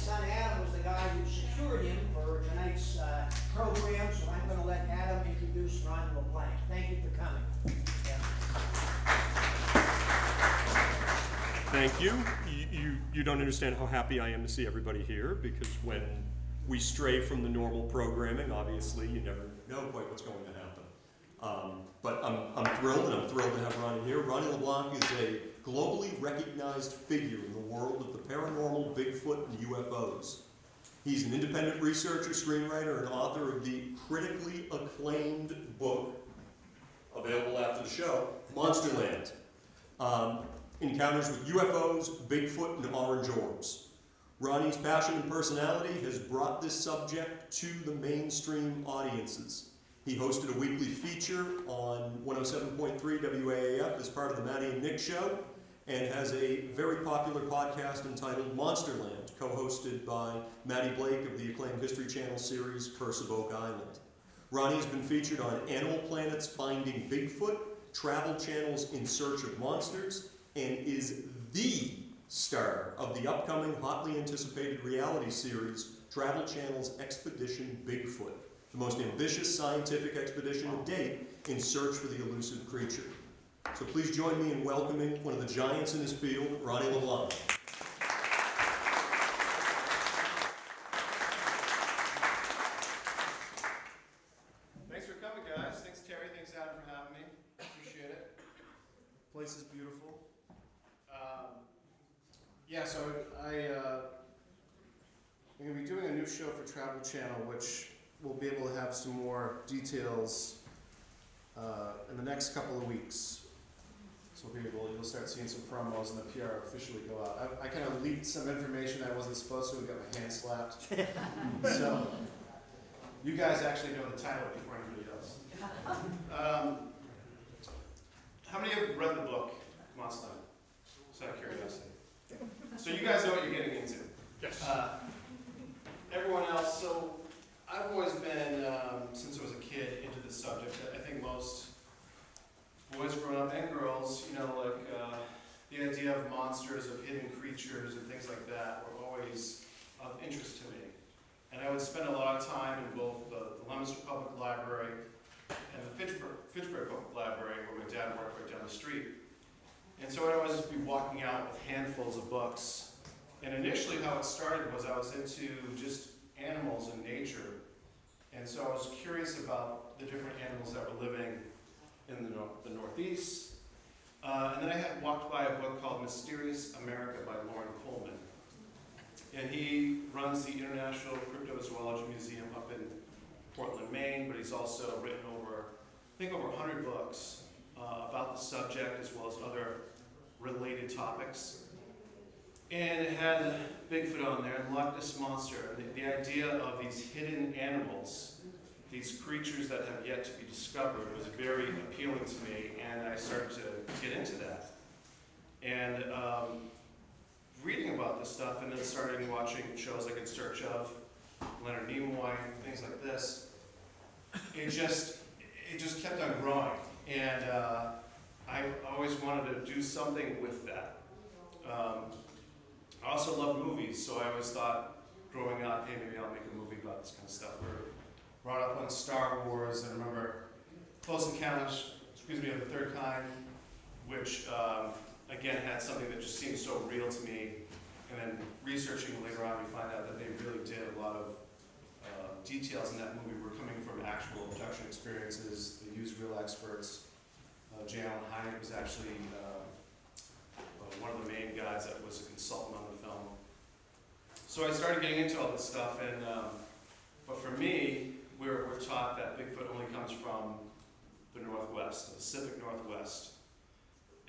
son Adam was the guy who secured him for tonight's program, so I'm going to let Adam introduce Ronny LeBlanc. Thank you for coming. Thank you. You don't understand how happy I am to see everybody here, because when we stray from the normal programming, obviously you never know quite what's going to happen. But I'm thrilled, and I'm thrilled to have Ronny here. Ronny LeBlanc is a globally recognized figure in the world of the paranormal, Bigfoot, and UFOs. He's an independent researcher, screenwriter, and author of the critically acclaimed book, available after the show, Monsterland. Encounters with UFOs, Bigfoot, and orange orbs. Ronny's passion and personality has brought this subject to the mainstream audiences. He hosted a weekly feature on 107.3 WAAF as part of the Maddie and Nick Show, and has a very popular podcast entitled Monsterland, co-hosted by Maddie Blake of the acclaimed History Channel series Curse of Oak Island. Ronny has been featured on Animal Planet's Finding Bigfoot, Travel Channel's In Search of Monsters, and is the star of the upcoming hotly anticipated reality series, Travel Channel's Expedition Bigfoot, the most ambitious scientific expedition to date in search for the elusive creature. So please join me in welcoming one of the giants in his field, Ronny LeBlanc. Thanks for coming, guys. Thanks, Terry. Thanks, Adam, for having me. Appreciate it. The place is beautiful. So I'm going to be doing a new show for Travel Channel, which we'll be able to have some more details in the next couple of weeks. So you'll start seeing some promos and the PR officially go out. I kind of leaked some information I wasn't supposed to and got my hand slapped. So you guys actually know the title before anybody else. How many of you have read the book, Monsterland? Just out of curiosity. So you guys know what you're getting into. Yes. Everyone else, so I've always been, since I was a kid, into this subject. I think most boys growing up and girls, the idea of monsters, of hidden creatures and things like that were always of interest to me. And I would spend a lot of time in both the Leominster Public Library and the Fitchburg Public Library, where my dad worked right down the street. And so I'd always be walking out with handfuls of books. And initially how it started was I was into just animals and nature. And so I was curious about the different animals that were living in the Northeast. And then I had walked by a book called Mysterious America by Lauren Coleman. And he runs the International Cryptozoology Museum up in Portland, Maine, but he's also written over 100 books about the subject, as well as other related topics. And it had Bigfoot on there and Loch Ness Monster. And the idea of these hidden animals, these creatures that have yet to be discovered, was very appealing to me, and I started to get into that. And reading about this stuff, and then starting watching shows like In Search of, Leonard Nimoy, things like this, it just kept on growing. And I always wanted to do something with that. I also love movies, so I always thought, growing up, hey, maybe I'll make a movie about this kind of stuff. We were brought up on Star Wars, and I remember Close Encounters, of the Third Kind, which, again, had something that just seemed so real to me. And then researching later on, we find out that they really did a lot of details in that movie were coming from actual abduction experiences. They used real experts. J. Allen Hynek was actually one of the main guys that was a consultant on the film. So I started getting into all this stuff, and but for me, we're taught that Bigfoot only comes from the Northwest, the Pacific Northwest.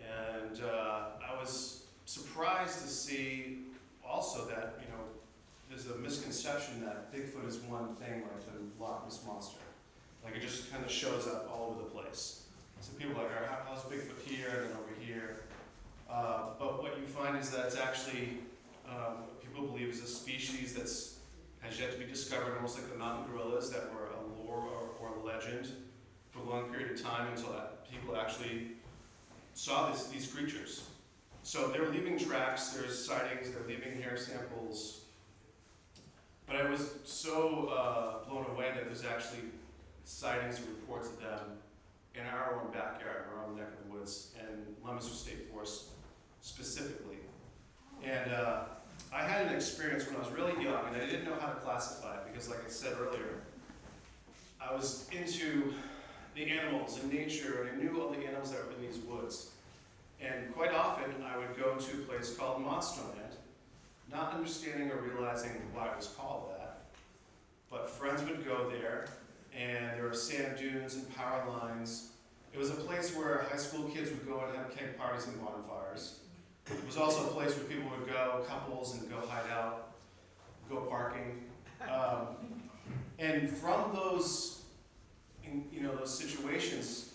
And I was surprised to see also that, there's a misconception that Bigfoot is one thing like the Loch Ness Monster. Like it just kind of shows up all over the place. So people are like, how's Bigfoot here and then over here? But what you find is that it's actually, what people believe is a species that's has yet to be discovered, almost like the mountain gorillas that were a lore or a legend for a long period of time until that people actually saw these creatures. So they're leaving tracks, there's sightings, they're leaving hair samples. But I was so blown away that there's actually sightings and reports of them in our own backyard, our own neck of the woods, and Leominster State Forest specifically. And I had an experience when I was really young, and I didn't know how to classify it because, like I said earlier, I was into the animals and nature, and I knew all the animals that were in these woods. And quite often, I would go to a place called Monsterland, not understanding or realizing why it was called that. But friends would go there, and there were sand dunes and power lines. It was a place where high school kids would go and have keg parties and bonfires. It was also a place where people would go, couples, and go hide out, go parking. And from those, those situations,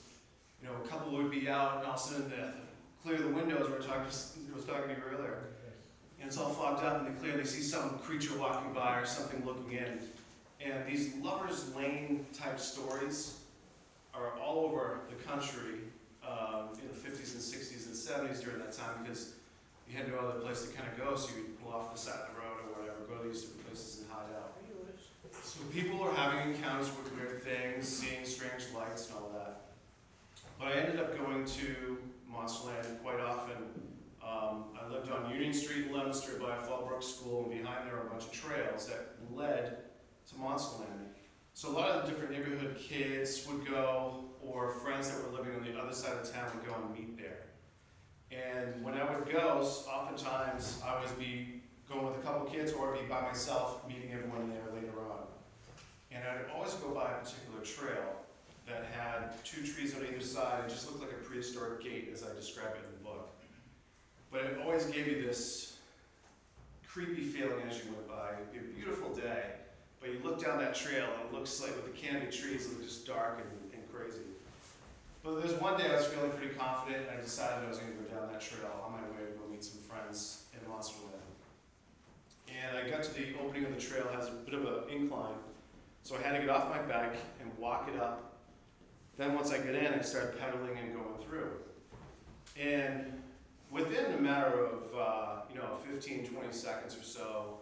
a couple would be out, and all of a sudden clear the windows. I was talking to you earlier, and it's all fogged up, and they clearly see some creature walking by or something looking in. And these lovers' lane type stories are all over the country in the 50s and 60s and 70s during that time, because you had no other place to kind of go, so you'd pull off the side of the road or whatever, go to these different places and hide out. So people are having encounters with weird things, seeing strange lights and all that. But I ended up going to Monsterland quite often. I lived on Union Street in Leominster by Fallbrook School, and behind there were a bunch of trails that led to Monsterland. So a lot of the different neighborhood kids would go, or friends that were living on the other side of town would go and meet there. And when I would go, oftentimes I would be going with a couple kids, or be by myself, meeting everyone there later on. And I'd always go by a particular trail that had two trees on either side. It just looked like a prehistoric gate, as I describe it in the book. But it always gave you this creepy feeling as you went by. It'd be a beautiful day, but you look down that trail, and it looks like, with the canopy trees, it looked just dark and crazy. But there's one day I was feeling pretty confident, and I decided I was going to go down that trail on my way to go meet some friends in Monsterland. And I got to the opening of the trail. It has a bit of an incline, so I had to get off my bike and walk it up. Then once I get in, I started pedaling and going through. And within a matter of 15, 20 seconds or so,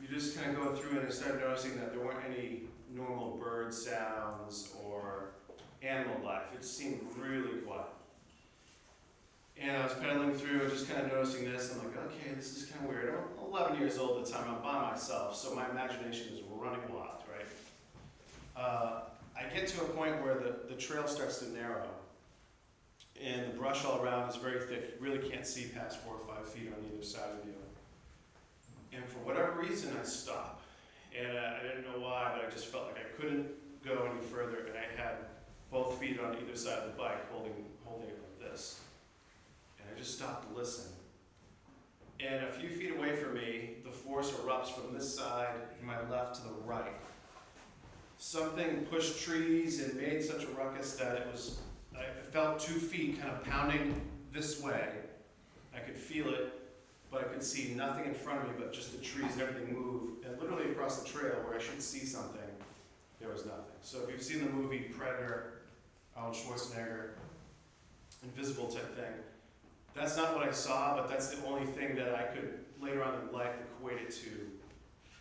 you just kind of go through it and start noticing that there weren't any normal bird sounds or animal life. It seemed really quiet. And I was pedaling through and just kind of noticing this. I'm like, okay, this is kind of weird. I'm 11 years old at the time. I'm by myself, so my imagination is running wild, right? I get to a point where the trail starts to narrow, and the brush all around is very thick. You really can't see past 4 or 5 feet on either side of you. And for whatever reason, I stopped. And I didn't know why, but I just felt like I couldn't go any further, and I had both feet on either side of the bike holding it like this. And I just stopped to listen. And a few feet away from me, the force erupts from this side and my left to the right. Something pushed trees and made such a ruckus that I felt 2 feet kind of pounding this way. I could feel it, but I could see nothing in front of me but just the trees and everything move. And literally across the trail where I should see something, there was nothing. So if you've seen the movie Predator, Arnold Schwarzenegger, invisible type thing, that's not what I saw, but that's the only thing that I could later on in life equate it to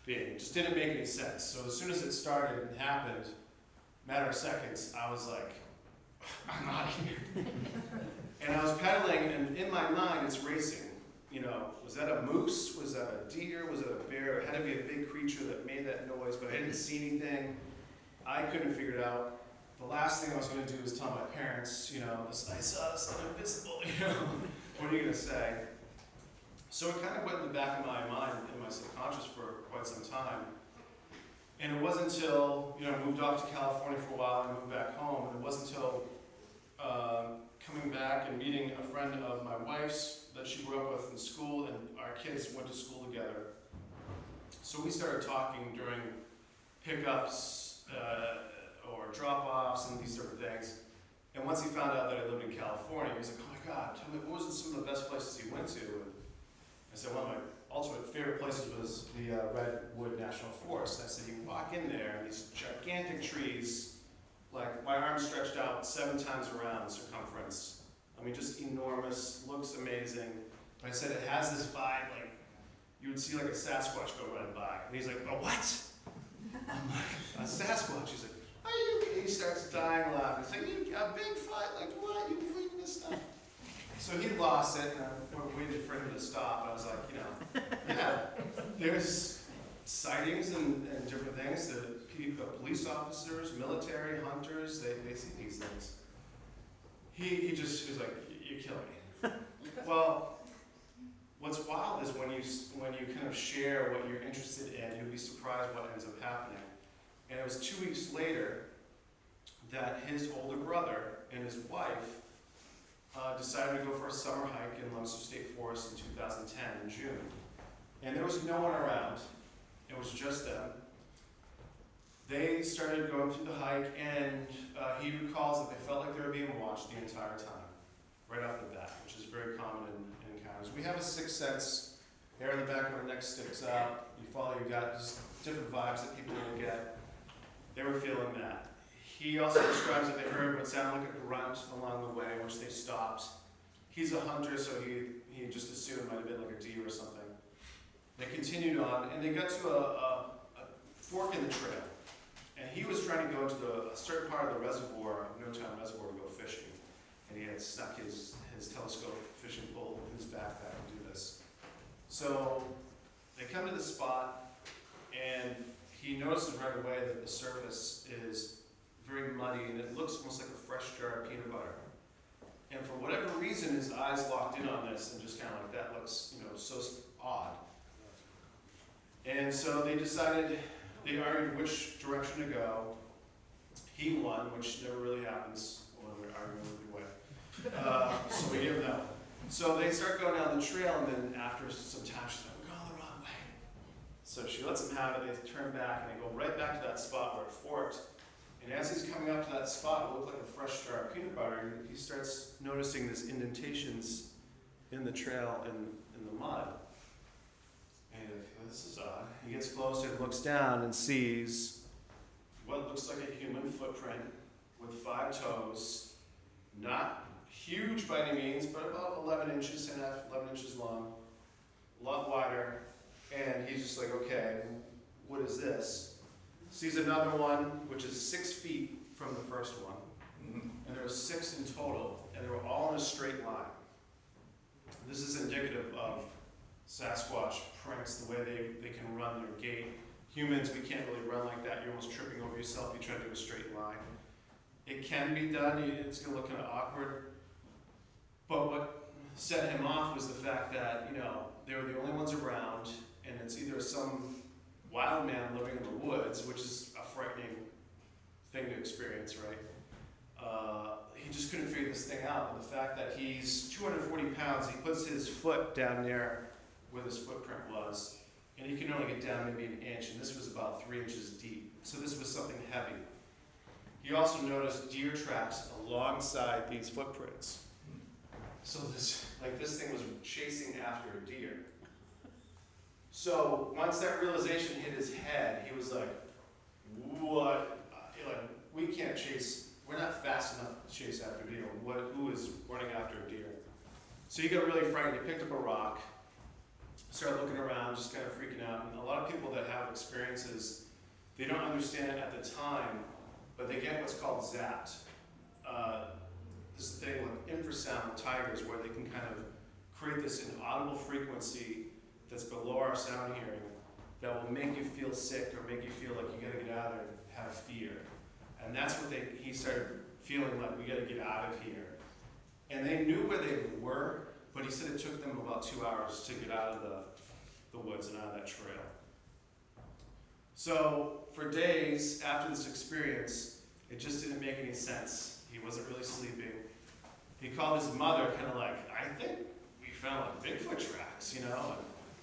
being. It just didn't make any sense. So as soon as it started and happened, matter of seconds, I was like, I'm out of here. And I was pedaling, and in my mind, it's racing. Was that a moose? Was that a deer? Was it a bear? It had to be a big creature that made that noise, but I didn't see anything. I couldn't figure it out. The last thing I was going to do was tell my parents, I saw something invisible, What are you going to say? So it kind of went in the back of my mind and my subconscious for quite some time. And it wasn't until, I moved off to California for a while and moved back home, and it wasn't until coming back and meeting a friend of my wife's that she grew up with in school, and our kids went to school together. So we started talking during pickups or drop-offs and these different things. And once he found out that I lived in California, he was like, oh my God, tell me, what was some of the best places he went to? And I said, one of my ultimate favorite places was the Redwood National Forest. I said, you walk in there, and these gigantic trees, like my arm stretched out 7 times around the circumference. I mean, just enormous, looks amazing. But I said, it has this vibe, like you would see like a Sasquatch go running by. And he's like, a what? I'm like, a Sasquatch. He's like, are you? And he starts dying laughing. He's like, you got a big fight? Like, what? You believe in this stuff? So he lost it, and I waited for him to stop. I was like, you know, yeah, there's sightings and different things that people, police officers, military, hunters, they see these things. He was like, you're killing me. Well, what's wild is when you kind of share what you're interested in, you'll be surprised what ends up happening. And it was 2 weeks later that his older brother and his wife decided to go for a summer hike in Leominster State Forest in 2010 in June. And there was no one around. It was just them. They started going through the hike, and he recalls that they felt like they were being watched the entire time, right off the bat, which is very common in encounters. We have a sixth sense. Hair in the back of our neck sticks out. You follow your gut, just different vibes that people will get. They were feeling that. He also describes that they heard what sounded like a grunt along the way, which they stopped. He's a hunter, so he just assumed it might have been like a deer or something. They continued on, and they got to a fork in the trail. And he was trying to go to a certain part of the reservoir, No Town Reservoir, to go fishing. And he had stuck his telescope fishing pole in his backpack to do this. So they come to the spot, and he notices right away that the surface is very muddy, and it looks almost like a fresh jar of peanut butter. And for whatever reason, his eyes locked in on this, and just kind of like, that looks, so odd. And so they argued which direction to go. He won, which never really happens when we're arguing either way. So we didn't know. So they start going down the trail, and then after some time, she's like, we're going the wrong way. So she lets them have it, they turn back, and they go right back to that spot where it forked. And as he's coming up to that spot, it looked like a fresh jar of peanut butter, and he starts noticing these indentations in the trail and in the mud. And he's like, this is odd. He gets closer and looks down and sees what looks like a human footprint with 5 toes, not huge by any means, but about 11 inches long, a lot wider. And he's just like, okay, what is this? Sees another one, which is 6 feet from the first one. And there were 6 in total, and they were all in a straight line. This is indicative of Sasquatch pranks, the way they can run their gait. Humans, we can't really run like that. You're almost tripping over yourself if you try to do a straight line. It can be done. It's going to look kind of awkward. But what set him off was the fact that, they were the only ones around, and it's either some wild man living in the woods, which is a frightening thing to experience, right? He just couldn't figure this thing out. And the fact that he's 240 pounds, he puts his foot down there where this footprint was, and he can only get down maybe an inch, and this was about 3 inches deep. So this was something heavy. He also noticed deer tracks alongside these footprints. So this thing was chasing after a deer. So once that realization hit his head, he was like, what? We can't chase, we're not fast enough to chase after deer. Who is running after a deer? So he got really frightened. He picked up a rock, started looking around, just kind of freaking out. And a lot of people that have experiences, they don't understand it at the time, but they get what's called zapped. This thing with infrasound tigers, where they can kind of create this inaudible frequency that's below our sound hearing that will make you feel sick or make you feel like you gotta get out of there and have fear. And that's what he started feeling like, we gotta get out of here. And they knew where they were, but he said it took them about 2 hours to get out of the woods and out of that trail. So for days after this experience, it just didn't make any sense. He wasn't really sleeping. He called his mother, kind of like, I think we found like Bigfoot tracks, And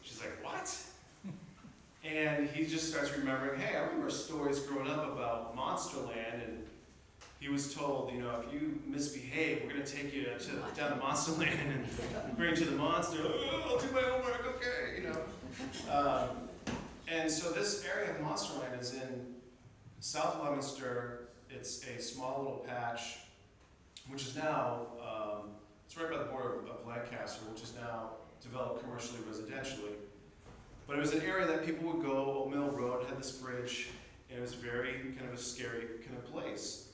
she's like, what? And he just starts remembering, hey, I remember stories growing up about Monsterland, and he was told, if you misbehave, we're going to take you down to Monsterland and bring you to the monster. Oh, I'll do my homework, okay, And so this area of Monsterland is in South Leominster. It's a small little patch, which is now, it's right by the border of Lancaster, which is now developed commercially, residentially. But it was an area that people would go. Old Mill Road had this bridge, and it was very kind of a scary kind of place.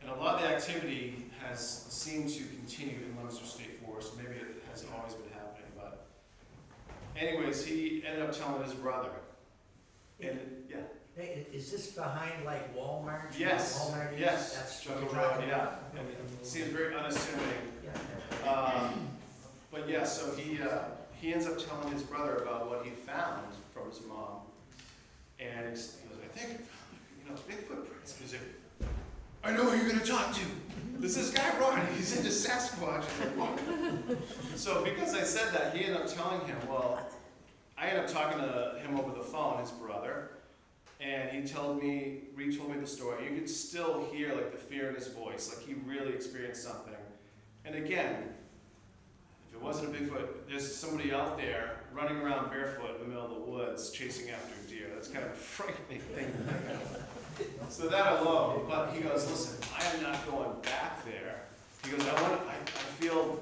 And a lot of the activity has seemed to continue in Leominster State Forest. Maybe it hasn't always been happening, but anyways, he ended up telling his brother. And yeah. Hey, is this behind like Walmart? Yes. Walmart is? Yes. That's Jungle what you're Road, talking yeah. about? And it seems very unassuming. Yeah. But yeah, so he ends up telling his brother about what he found from his mom. And he goes, I think, big footprints. He's like, I know who you're going to talk to. This is guy Ronny. He's into Sasquatch. I'm like, what? So because I said that, he ended up telling him, well, I ended up talking to him over the phone, his brother, and he retold me the story. You could still hear like the fear in his voice, like he really experienced something. And again, if it wasn't a Bigfoot, there's somebody out there running around barefoot in the middle of the woods chasing after a deer. That's kind of a frightening thing to think of. So that alone, but he goes, listen, I am not going back there. He goes, I feel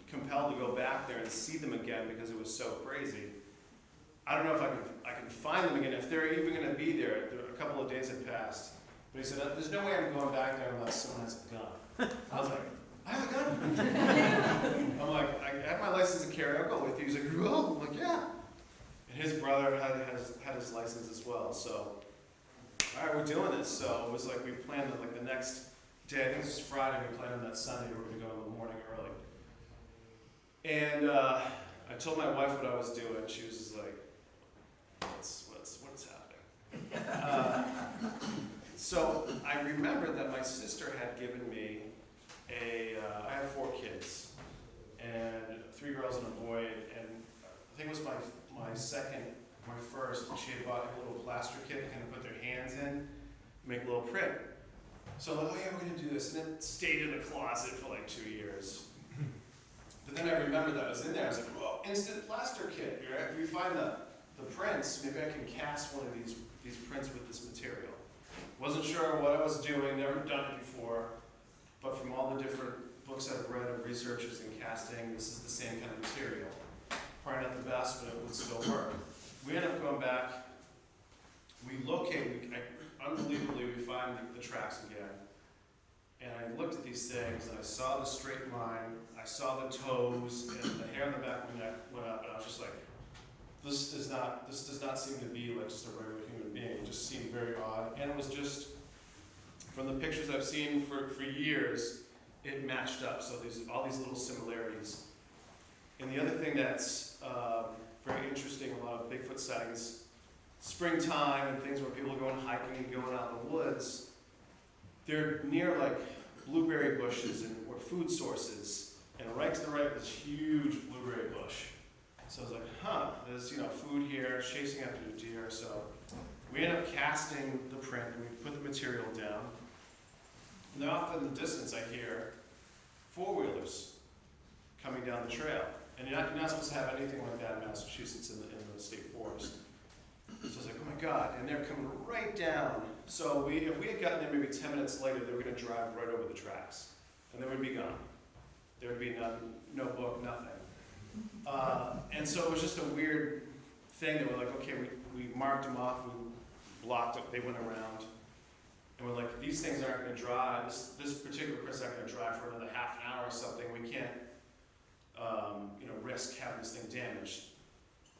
compelled to go back there and see them again because it was so crazy. I don't know if I can find them again, if they're even going to be there. A couple of days had passed. But he said, there's no way I'm going back there unless someone has a gun. I was like, I have a gun? I'm like, I have my license to carry, I'll go with you. He's like, oh, I'm like, yeah. And his brother had his license as well, so. All right, we're doing this. So it was like we planned it like the next day. I think it was Friday. We planned on that Sunday. We were going to go in the morning early. And I told my wife what I was doing. She was just like, "What's happening?" So I remembered that my sister had given me I have 4 kids, and 3 girls and a boy. And I think it was my first, she had bought a little plaster kit to kind of put their hands in, make a little print. So I'm like, oh yeah, we're gonna do this. And it stayed in the closet for like 2 years. But then I remembered that I was in there. I was like, whoa, instant plaster kit. If we find the prints, maybe I can cast one of these prints with this material. Wasn't sure what I was doing, never done it before. But from all the different books I've read of researchers in casting, this is the same kind of material. Probably not the best, but it would still work. We end up going back, we locate, unbelievably, we find the tracks again. And I looked at these things, and I saw the straight line, I saw the toes, and the hair on the back of my neck went up, and I was just like, this does not seem to be like just a regular human being. It just seemed very odd. And it was just, from the pictures I've seen for years, it matched up. So there's all these little similarities. And the other thing that's very interesting, a lot of Bigfoot sightings, springtime and things where people are going hiking and going out in the woods, they're near like blueberry bushes and or food sources, and right to the right this huge blueberry bush. So I was like, there's food here, chasing after the deer. So we end up casting the print and we put the material down. And then off in the distance I hear 4-wheelers coming down the trail. And you're not supposed to have anything like that in Massachusetts in the state forest. So I was like, oh my God, and they're coming right down. So if we had gotten there maybe 10 minutes later, they were going to drive right over the tracks. And they would be gone. There would be no book, nothing. And so it was just a weird thing that we're like, okay, we marked them off, we blocked it, they went around. And we're like, these things aren't going to drive, this particular print's not going to drive for another half an hour or something. We can't risk having this thing damaged.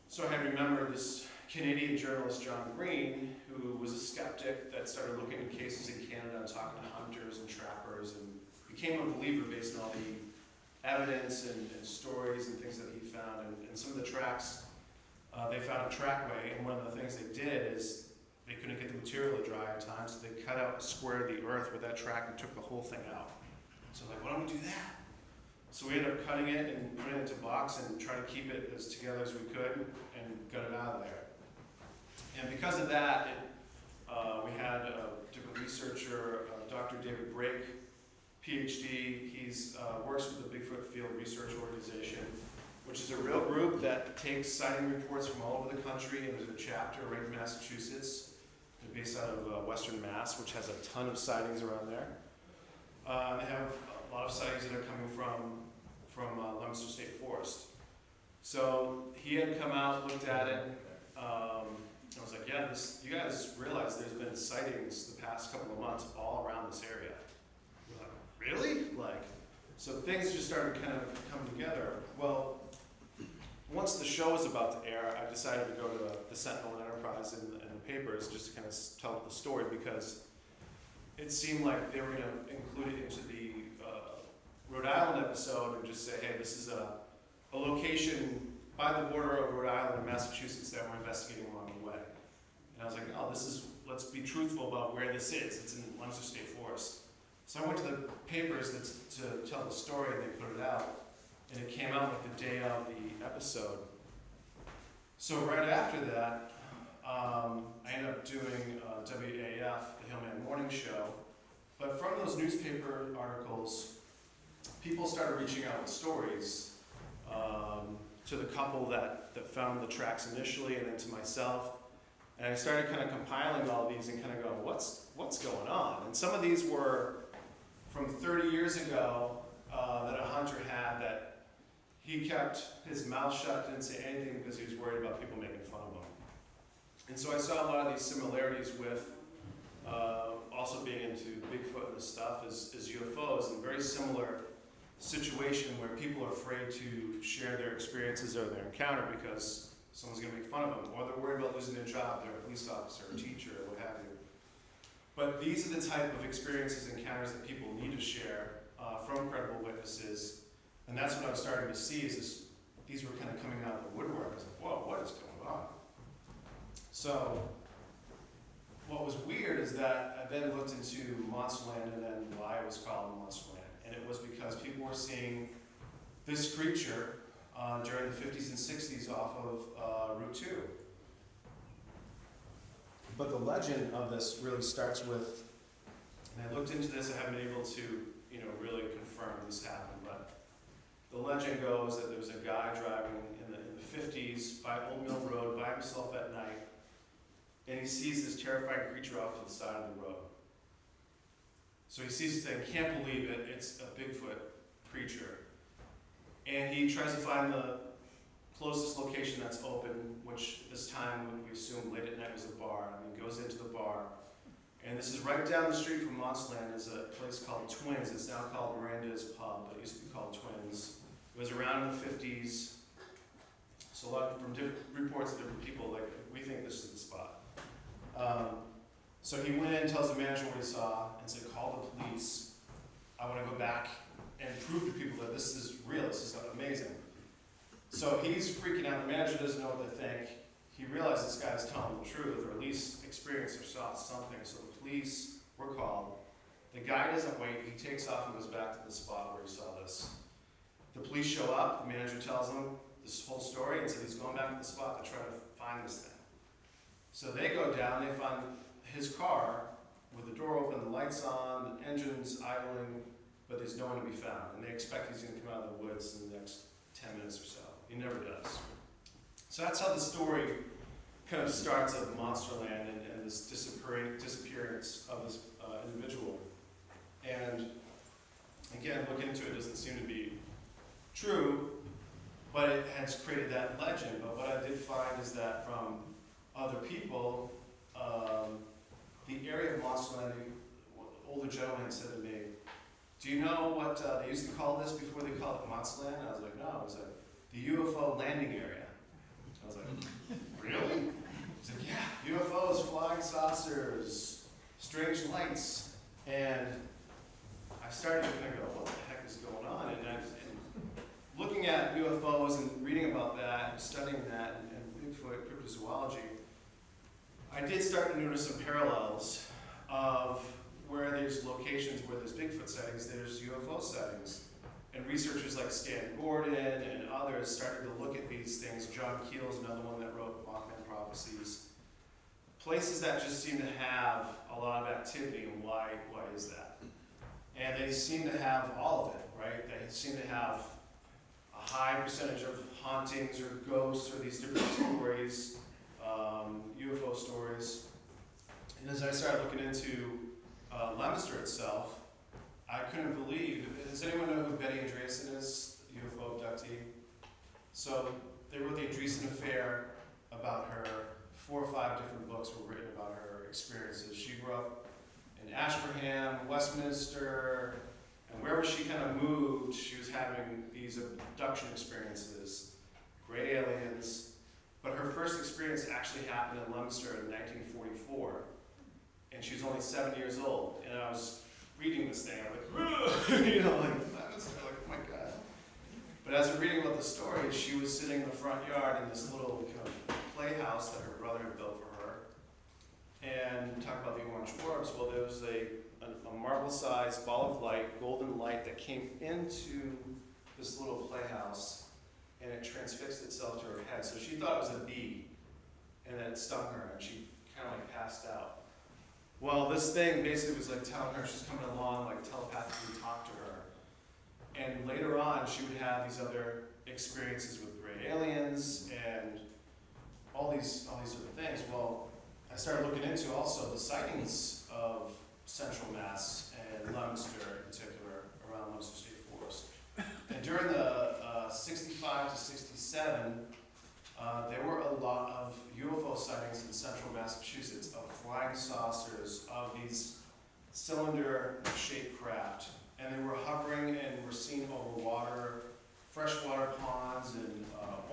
So I remember this Canadian journalist, John Green, who was a skeptic that started looking at cases in Canada and talking to hunters and trappers and became a believer based on all the evidence and stories and things that he found. And some of the tracks, they found a trackway, and one of the things they did is they couldn't get the material to dry in time, so they cut out a square of the earth with that track and took the whole thing out. So like, why don't we do that? So we ended up cutting it and putting it into a box and trying to keep it as together as we could and got it out of there. And because of that, we had a different researcher, Dr. David Brake, PhD. He's works with the Bigfoot Field Research Organization, which is a real group that takes sighting reports from all over the country, and there's a chapter right in Massachusetts. They're based out of Western Mass, which has a ton of sightings around there. They have a lot of sightings that are coming from Leominster State Forest. So he had come out, looked at it. I was like, yeah, you guys realize there's been sightings the past couple of months all around this area. We're like, really? Like, so things just started kind of coming together. Well, once the show was about to air, I decided to go to the Sentinel Enterprise and the papers just to kind of tell the story, because it seemed like they were going to include it into the Rhode Island episode and just say, hey, this is a location by the border of Rhode Island and Massachusetts that we're investigating along the way. And I was like, no, let's be truthful about where this is. It's in Leominster State Forest. So I went to the papers to tell the story, and they put it out. And it came out like the day of the episode. So right after that, I ended up doing WAF, the Hillman Morning Show. But from those newspaper articles, people started reaching out with stories to the couple that found the tracks initially, and then to myself. And I started kind of compiling all these and kind of going, what's going on? And some of these were from 30 years ago that a hunter had, that he kept his mouth shut, didn't say anything because he was worried about people making fun of him. And so I saw a lot of these similarities with also being into Bigfoot and this stuff as UFOs, and very similar situation where people are afraid to share their experiences or their encounter because someone's going to make fun of them, or they're worried about losing their job, they're a police officer, or teacher, or what have you. But these are the type of experiences and encounters that people need to share from credible witnesses, and that's what I was starting to see is these were kind of coming out of the woodwork. I was like, whoa, what is going on? So what was weird is that I then looked into Monsterland and then why it was called Monsterland. And it was because people were seeing this creature during the 50s and 60s off of Route 2. But the legend of this really starts with, and I looked into this, I haven't been able to, really confirm this happened, but the legend goes that there was a guy driving in the 50s by Old Mill Road by himself at night, and he sees this terrifying creature off to the side of the road. So he sees this thing, can't believe it, it's a Bigfoot creature. And he tries to find the closest location that's open, which this time we assume late at night was a bar. And he goes into the bar. And this is right down the street from Monsterland is a place called Twins. It's now called Miranda's Pub, but it used to be called Twins. It was around in the 50s. So a lot from different reports of different people, like, we think this is the spot. So he went in, tells the manager what he saw, and said, call the police. I want to go back and prove to people that this is real, this is amazing. So he's freaking out, the manager doesn't know what to think. He realized this guy's telling the truth, or at least experienced or saw something, so the police were called. The guy doesn't wait, he takes off and goes back to the spot where he saw this. The police show up, the manager tells them this whole story, and says he's going back to the spot to try to find this thing. So they go down, they find his car with the door open, the lights on, the engine's idling, but there's no one to be found. And they expect he's going to come out of the woods in the next 10 minutes or so. He never does. So that's how the story kind of starts of Monsterland and this disappearance of this individual. And again, looking into it doesn't seem to be true, but it has created that legend. But what I did find is that from other people, the area of Monsterland, an older gentleman said to me, do you know what they used to call this before they called it Monsterland? I was like, no, it was like the UFO landing area. I was like, really? He's like, yeah, UFOs, flying saucers, strange lights. And I started to kind of go, what the heck is going on? And looking at UFOs and reading about that and studying that and Bigfoot cryptozoology, I did start to notice some parallels of where there's locations where there's Bigfoot sightings, there's UFO sightings. And researchers like Stan Gordon and others started to look at these things. John Keel's another one that wrote Mothman Prophecies. Places that just seem to have a lot of activity, and why is that? And they seem to have all of it, right? They seem to have a high percentage of hauntings or ghosts or these different stories, UFO stories. And as I started looking into Leominster itself, I couldn't believe, does anyone know who Betty Andreasen is, UFO abductee? So they wrote the Andreasen Affair about her. different books were written about her experiences. She grew up in Ashburnham, Westminster, and wherever she kind of moved, she was having these abduction experiences, gray aliens. But her first experience actually happened in Leominster in 1944, and she was only 7 years old. And I was reading this thing, I'm like, you know, like Leominster, like, oh my God. But as I'm reading about the story, she was sitting in the front yard in this little kind of playhouse that her brother had built for her. And talk about the orange orbs. Well, there was a marble-sized ball of light, golden light, that came into this little playhouse, and it transfixed itself to her head. So she thought it was a bee, and then it stung her, and she kind of like passed out. Well, this thing basically was like telling her she's coming along, like telepathically talk to her. And later on, she would have these other experiences with gray aliens and all these different things. Well, I started looking into also the sightings of Central Mass and Leominster in particular, around Leominster State Forest. And during the 65 to 67, there were a lot of UFO sightings in central Massachusetts of flying saucers, of these cylinder-shaped craft. And they were hovering and were seen over water, freshwater ponds and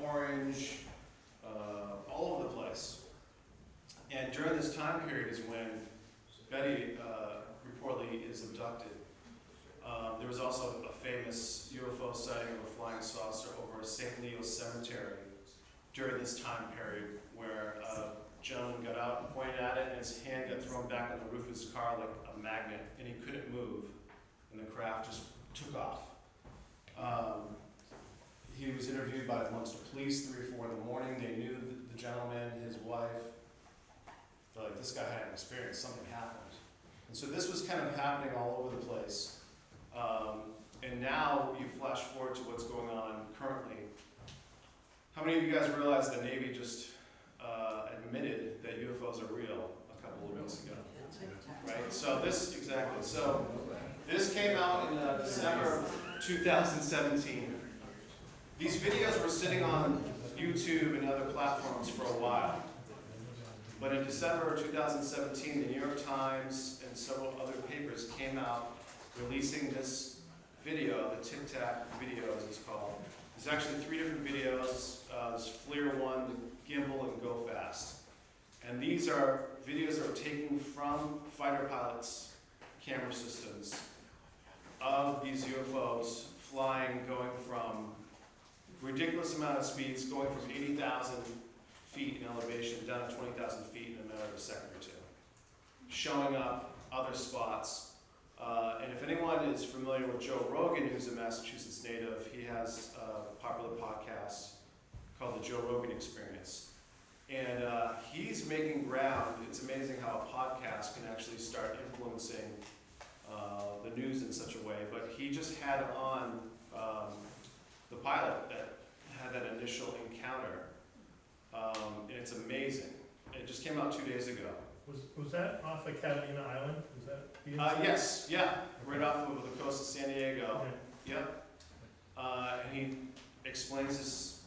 orange, all over the place. And during this time period is when Betty reportedly is abducted. There was also a famous UFO sighting of a flying saucer over St. Leo Cemetery during this time period, where a gentleman got out and pointed at it, and his hand got thrown back on the roof of his car like a magnet, and he couldn't move, and the craft just took off. He was interviewed by the Munster police 3 or 4 in the morning. They knew the gentleman, his wife. They're like, this guy had an experience, something happened. And so this was kind of happening all over the place. And now you flash forward to what's going on currently. How many of you guys realize the Navy just admitted that UFOs are real a couple of weeks ago? Right? So this came out in December of 2017. These videos were sitting on YouTube and other platforms for a while. But in December of 2017, the New York Times and several other papers came out releasing this video, the Tic Tac video as it's called. There's actually 3 different videos. There's FLIR 1, the Gimbal, and Go Fast. And these are videos that were taken from fighter pilots' camera systems of these UFOs flying, going from ridiculous amount of speeds, going from 80,000 feet in elevation down to 20,000 feet in a matter of a second or two. Showing up other spots. And if anyone is familiar with Joe Rogan, who's a Massachusetts native, he has a popular podcast called The Joe Rogan Experience. And he's making ground. It's amazing how a podcast can actually start influencing the news in such a way. But he just had on the pilot that had that initial encounter. And it's amazing. It just came out 2 days ago. Was that off of Catalina Island? Was that the yes, yeah, right off of the coast of San Diego. Yeah. Yep. And he explains his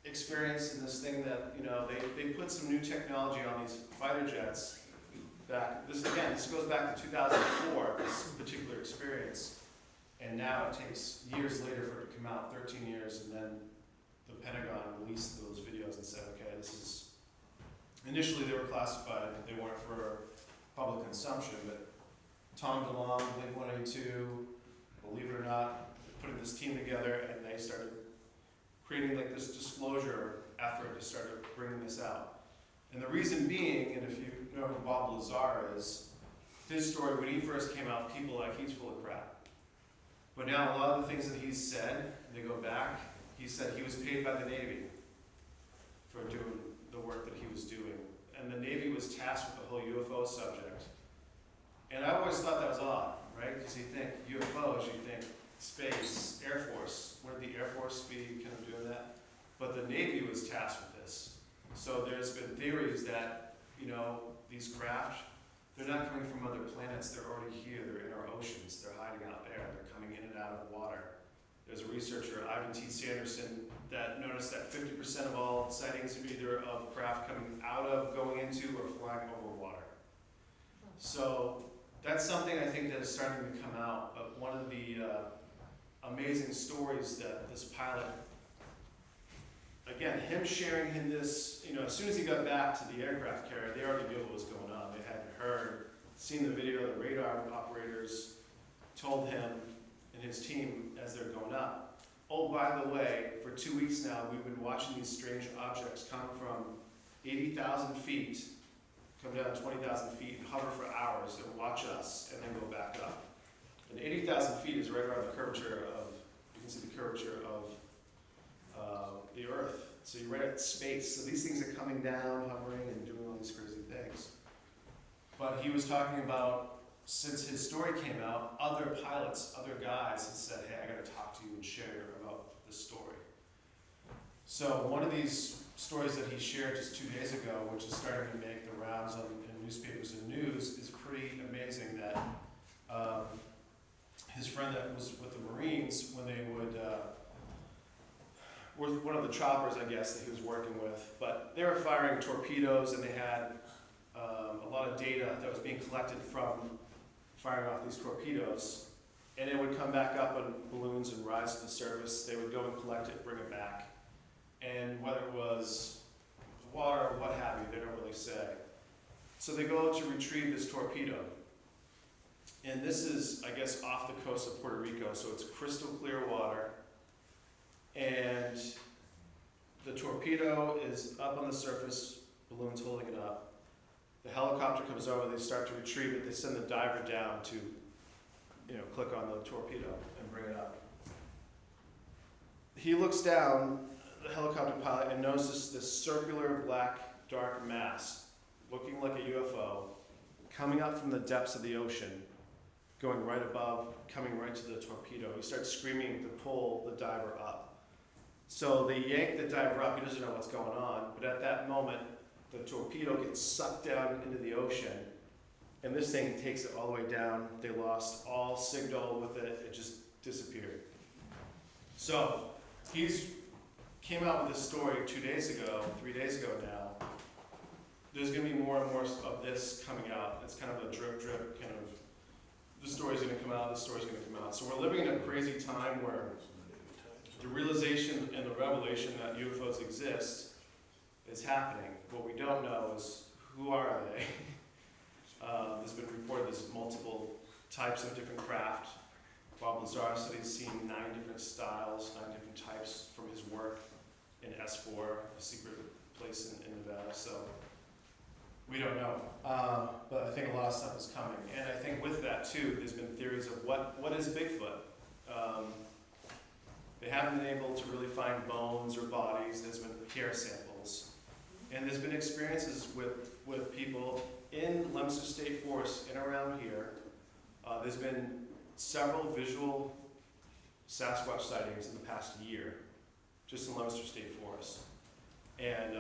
experience in this thing that, you know, they put some new technology on these fighter jets back. This goes back to 2004, this particular experience. And now it takes years later for it to come out, 13 years, and then the Pentagon released those videos and said, okay, this is. Initially, they were classified; they weren't for public consumption. But Tom DeLonge, Blink-182, believe it or not, putting this team together, and they started creating like this disclosure effort to start bringing this out. And the reason being, and if you know who Bob Lazar is, his story when he first came out, people were like, he's full of crap. But now a lot of the things that he's said, they go back. He said he was paid by the Navy for doing the work that he was doing. And the Navy was tasked with the whole UFO subject. And I always thought that was odd, right? Because you think UFOs, you think space, Air Force. Wouldn't the Air Force be kind of doing that? But the Navy was tasked with this. So there's been theories that, you know, these craft, they're not coming from other planets, they're already here, they're in our oceans, they're hiding out there, they're coming in and out of water. there's a researcher, Ivan T. Sanderson, that noticed that 50% of all sightings are either of craft coming out of, going into, or flying over water. So that's something I think that is starting to come out. But one of the amazing stories that this pilot, again, him sharing in this, as soon as he got back to the aircraft carrier, they already knew what was going on. They had heard, seen the video, the radar operators told him and his team as they're going up. Oh, by the way, for 2 weeks now, we've been watching these strange objects come from 80,000 feet, come down 20,000 feet, and hover for hours and watch us, and then go back up. And 80,000 feet is right around the curvature of, you can see the curvature of the Earth. So you're right at space. So these things are coming down, hovering, and doing all these crazy things. But he was talking about, since his story came out, other pilots, other guys had said, hey, I got to talk to you and share about this story. So one of these stories that he shared just 2 days ago, which is starting to make the rounds in newspapers and news, is pretty amazing that his friend that was with the Marines, when they would, were one of the choppers, I guess, that he was working with, but they were firing torpedoes, and they had a lot of data that was being collected from firing off these torpedoes, and it would come back up on balloons and rise to the surface. They would go and collect it, bring it back, and whether it was water or what have you, they don't really say. So they go to retrieve this torpedo, and this is, I guess, off the coast of Puerto Rico, so it's crystal clear water, and the torpedo is up on the surface, balloon's holding it up. The helicopter comes over, they start to retrieve it, they send the diver down to, click on the torpedo and bring it up. He looks down, the helicopter pilot, and notices this circular black dark mass, looking like a UFO, coming up from the depths of the ocean, going right above, coming right to the torpedo. He starts screaming to pull the diver up. So they yank the diver up, he doesn't know what's going on, but at that moment, the torpedo gets sucked down into the ocean, and this thing takes it all the way down. They lost all signal with it, it just disappeared. So he's came out with this story 2 days ago, 3 days ago now. There's gonna be more and more of this coming out. It's kind of a drip kind of, the story's gonna come out, the story's gonna come out. So we're living in a crazy time where the realization and the revelation that UFOs exist is happening. What we don't know is, who are they? There's been reported there's multiple types of different craft. Bob Lazar said he's seen 9 different styles, 9 different types from his work in S4, a secret place in Nevada. So we don't know. But I think a lot of stuff is coming. And I think with that too, there's been theories of what is Bigfoot? They haven't been able to really find bones or bodies. There's been hair samples. And there's been experiences with people in Leominster State Forest and around here. There's been several visual Sasquatch sightings in the past year, just in Leominster State Forest. And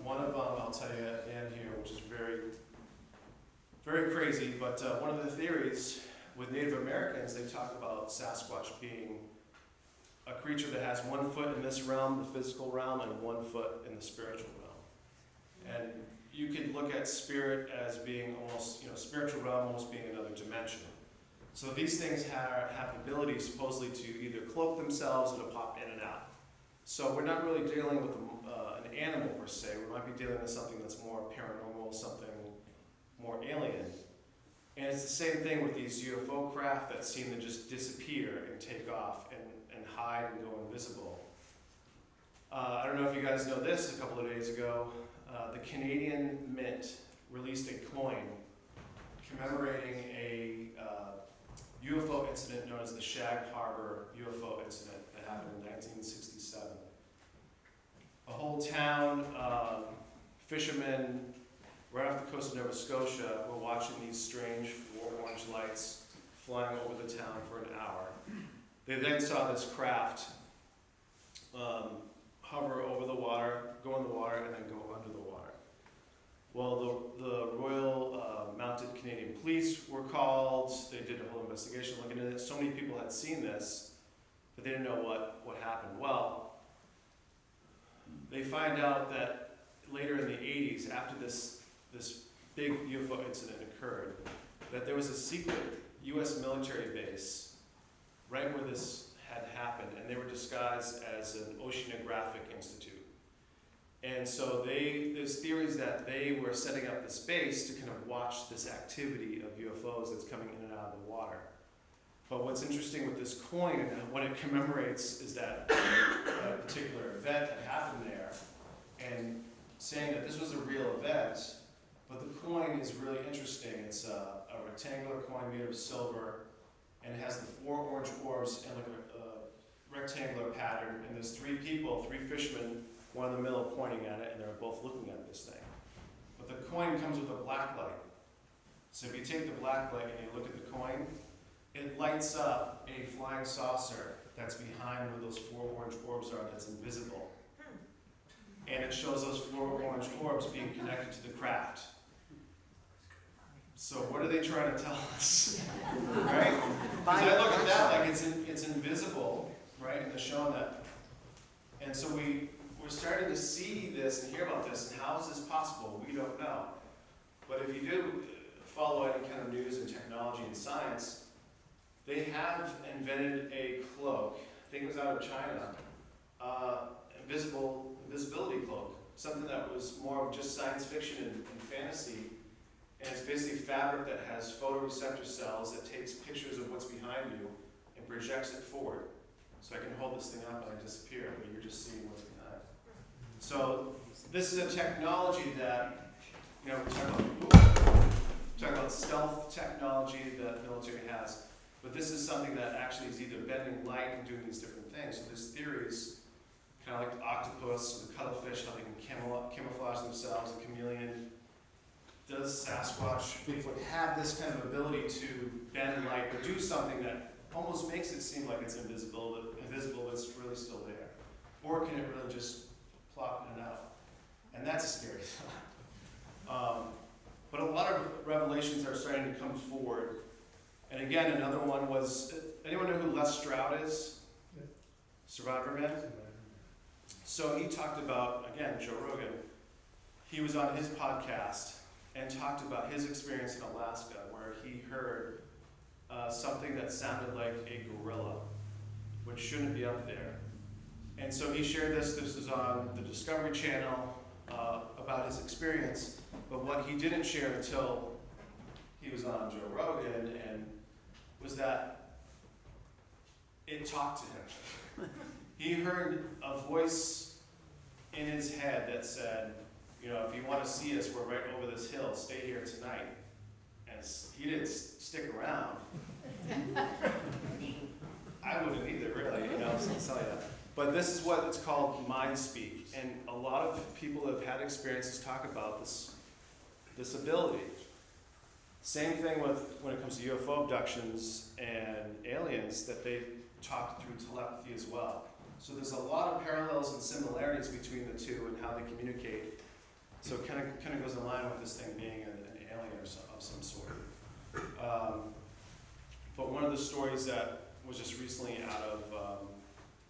one of them, I'll tell you at the end here, which is very, very crazy, but one of the theories with Native Americans, they talk about Sasquatch being a creature that has 1 foot in this realm, the physical realm, and 1 foot in the spiritual realm. And you could look at spirit as being almost, spiritual realm almost being another dimension. So these things have the ability supposedly to either cloak themselves or to pop in and out. So we're not really dealing with an animal per se. We might be dealing with something that's more paranormal, something more alien. And it's the same thing with these UFO craft that seem to just disappear and take off and hide and go invisible. I don't know if you guys know this, a couple of days ago, the Canadian Mint released a coin commemorating a UFO incident known as the Shag Harbor UFO incident that happened in 1967. A whole town, fishermen right off the coast of Nova Scotia were watching these strange orange lights flying over the town for an hour. They then saw this craft hover over the water, go in the water, and then go under the water. Well, the Royal Mounted Canadian Police were called. They did a whole investigation looking at it. So many people had seen this but they didn't know what happened. Well, they find out that later in the 80s, after this big UFO incident occurred, that there was a secret US military base right where this had happened, and they were disguised as an oceanographic institute. And so there's theories that they were setting up this base to kind of watch this activity of UFOs that's coming in and out of the water. But what's interesting with this coin and what it commemorates is that a particular event that happened there, and saying that this was a real event, but the coin is really interesting. It's a rectangular coin made of silver, and it has the 4 orange orbs and like a rectangular pattern, and there's 3 people, 3 fishermen, one in the middle pointing at it, and they're both looking at this thing. But the coin comes with a black light. So if you take the black light and you look at the coin, it lights up a flying saucer that's behind where those 4 orange orbs are that's invisible. And it shows those 4 orange orbs being connected to the craft. So what are they trying to tell us? Right? Because I look at that like it's invisible, right? And they're showing that. And so we're starting to see this and hear about this, and how is this possible? We don't know. But if you do follow any kind of news and technology and science, they have invented a cloak, I think it was out of China, invisibility cloak, something that was more of just science fiction and fantasy. And it's basically fabric that has photoreceptor cells that takes pictures of what's behind you and projects it forward. So I can hold this thing up and I disappear, but you're just seeing what's behind. So this is a technology that, we talk about stealth technology that the military has, but this is something that actually is either bending light and doing these different things. So there's theories, kind of like the octopus or the cuttlefish, how they can camouflage themselves, a chameleon. Does Sasquatch, Bigfoot have this kind of ability to bend light or do something that almost makes it seem like it's invisible, but it's really still there? Or can it really just plop in and out? And that's a scary thought. But a lot of revelations are starting to come forward. And again, another one was, anyone know who Les Stroud is? Yeah. Survivorman? So he talked about, again, Joe Rogan. He was on his podcast and talked about his experience in Alaska, where he heard something that sounded like a gorilla, which shouldn't be up there. And so he shared this was on the Discovery Channel, about his experience, but what he didn't share until he was on Joe Rogan, and was that it talked to him. He heard a voice in his head that said, if you want to see us, we're right over this hill, stay here tonight. And he didn't stick around. I wouldn't either, really, so I'll tell you that. But this is what it's called mind speak. And a lot of people have had experiences talk about this ability. Same thing when it comes to UFO abductions and aliens, that they talk through telepathy as well. So there's a lot of parallels and similarities between the two and how they communicate. So it kind of goes in line with this thing being an alien of some sort. But one of the stories that was just recently out of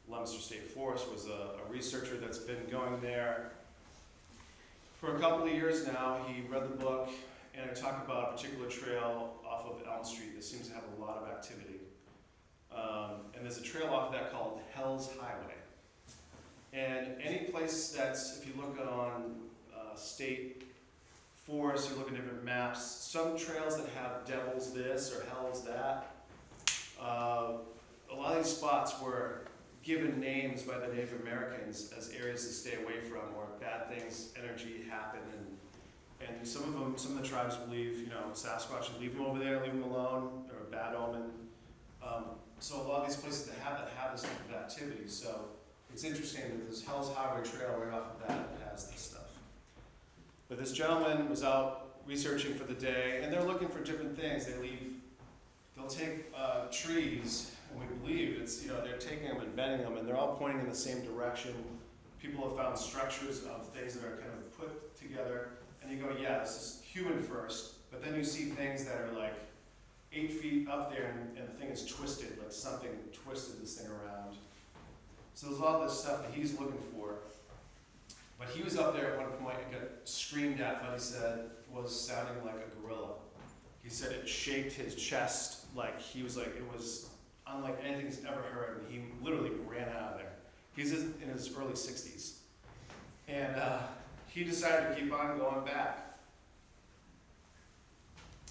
Leominster State Forest was a researcher that's been going there for a couple of years now. He read the book, and I talk about a particular trail off of Elm Street that seems to have a lot of activity. And there's a trail off of that called Hell's Highway. And any place that's, if you look on state forest, you look at different maps, some trails that have devil's this or hell's that, a lot of these spots were given names by the Native Americans as areas to stay away from, or bad things, energy happen, and some of the tribes believe, Sasquatch should leave them over there, leave them alone, or a bad omen. So a lot of these places that have this type of activity. So it's interesting that this Hell's Highway Trail right off of that has this stuff. But this gentleman was out researching for the day, and they're looking for different things. They'll take trees, and we believe they're taking them and bending them, and they're all pointing in the same direction. People have found structures of things that are kind of put together, and you go, yeah, this is human first, but then you see things that are like 8 feet up there, and the thing is twisted, like something twisted this thing around. So there's all this stuff that he's looking for. But he was up there at one point and got screamed at, what he said was sounding like a gorilla. He said it shaked his chest like he was like, it was unlike anything he's ever heard, and he literally ran out of there. He's in his early 60s. And he decided to keep on going back.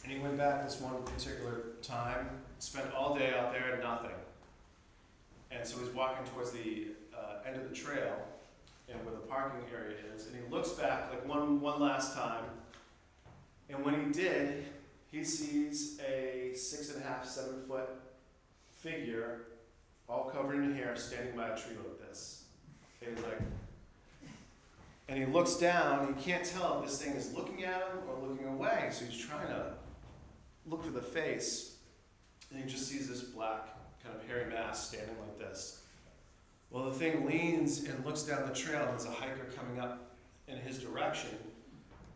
And he went back this one particular time, spent all day out there and nothing. And so he's walking towards the end of the trail, and where the parking area is, and he looks back like one last time, and when he did, he sees a 6.5, 7 foot figure, all covered in hair, standing by a tree like this. And he's like, and he looks down, he can't tell if this thing is looking at him or looking away, so he's trying to look for the face, and he just sees this black kind of hairy mass standing like this. Well, the thing leans and looks down the trail, and there's a hiker coming up in his direction,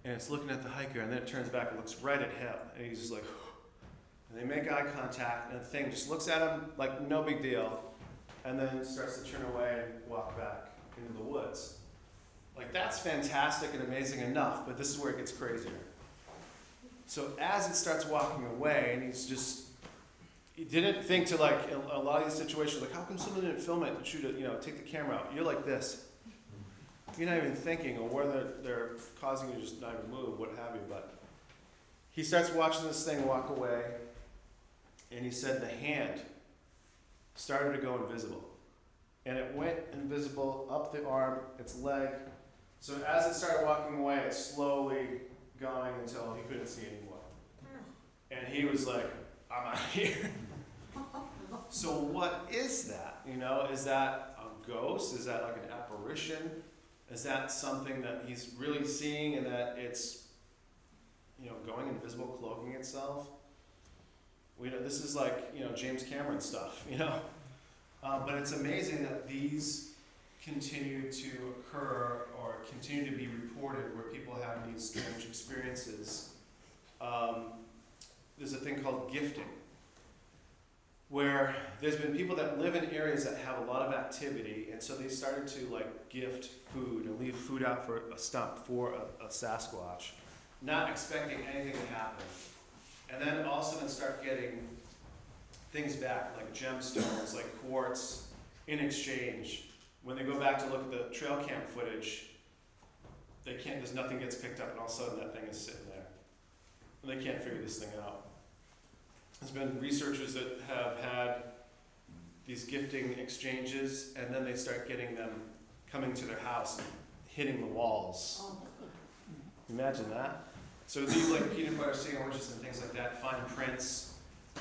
and it's looking at the hiker, and then it turns back and looks right at him, and he's just like, and they make eye contact, and the thing just looks at him like no big deal, and then starts to turn away and walk back into the woods. Like, that's fantastic and amazing enough, but this is where it gets crazier. So as it starts walking away, and he didn't think to, like, a lot of these situations, like, how come someone didn't film it and shoot it, take the camera out? You're like this. You're not even thinking, or whether they're causing you to just not even move, what have you, but he starts watching this thing walk away, and he said the hand started to go invisible. And it went invisible up the arm, its leg. So as it started walking away, it's slowly going until he couldn't see anymore. And he was like, I'm out of here. So what is that? Is that a ghost? Is that like an apparition? Is that something that he's really seeing and that it's, going invisible, cloaking itself? This is like, James Cameron stuff, But it's amazing that these continue to occur or continue to be reported where people have these strange experiences. There's a thing called gifting, where there's been people that live in areas that have a lot of activity, and so they started to gift food and leave food out for a stump for a Sasquatch, not expecting anything to happen. And then all of a sudden start getting things back, like gemstones, like quartz, in exchange. When they go back to look at the trail cam footage, there's nothing gets picked up, and all of a sudden that thing is sitting there. And they can't figure this thing out. There's been researchers that have had these gifting exchanges, and then they start getting them coming to their house and hitting the walls. Imagine that. So these peanut butter sandwiches and things like that, fine prints.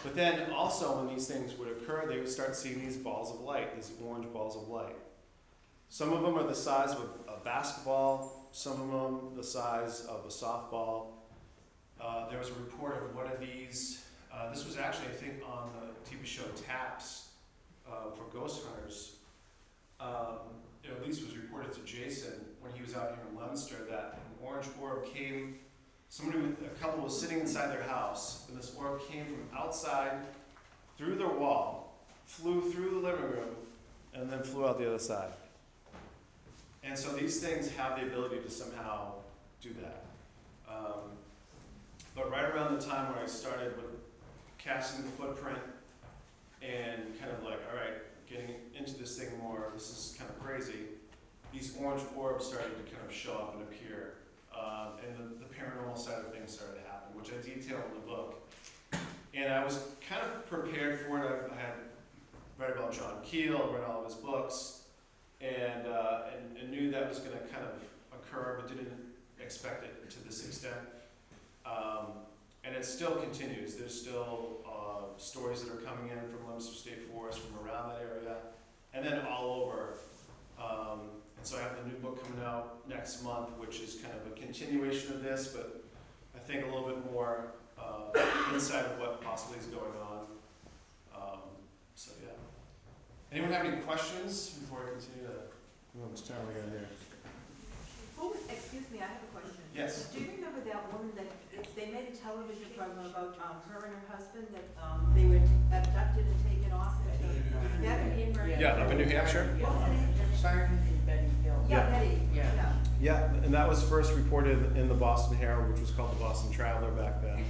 But then also when these things would occur, they would start seeing these balls of light, these orange balls of light. Some of them are the size of a basketball, some of them the size of a softball. There was a report of one of these. This was actually, I think, on the TV show Taps for ghost hunters. At least was reported to Jason when he was out here in Leominster that an orange orb came. A couple was sitting inside their house, and this orb came from outside through their wall, flew through the living room, and then flew out the other side. And so these things have the ability to somehow do that. But right around the time when I started with casting the footprint and kind of all right, getting into this thing more, this is kind of crazy, these orange orbs started to kind of show up and appear. And the paranormal side of things started to happen, which I detail in the book. And I was kind of prepared for it. I had read about John Keel, read all of his books, and knew that was going to kind of occur, but didn't expect it to this extent. And it still continues. There's still stories that are coming in from Leominster State Forest, from around that area, and then all over. And so I have the new book coming out next month, which is kind of a continuation of this, but I think a little bit more insight of what possibly is going on. So yeah. Anyone have any questions before I continue to? How much time we got here? Who, excuse me, I have a question. Yes. Do you remember that woman that, they made a television program about, her and her husband, that, they were abducted and taken off? Betty and Marie? Yeah, up in New Hampshire? What was her name? Sergeant and Betty Hill. Yeah, Betty, Yeah. yeah. Yeah, and that was first reported in the Boston Herald, which was called the Boston Traveler back then.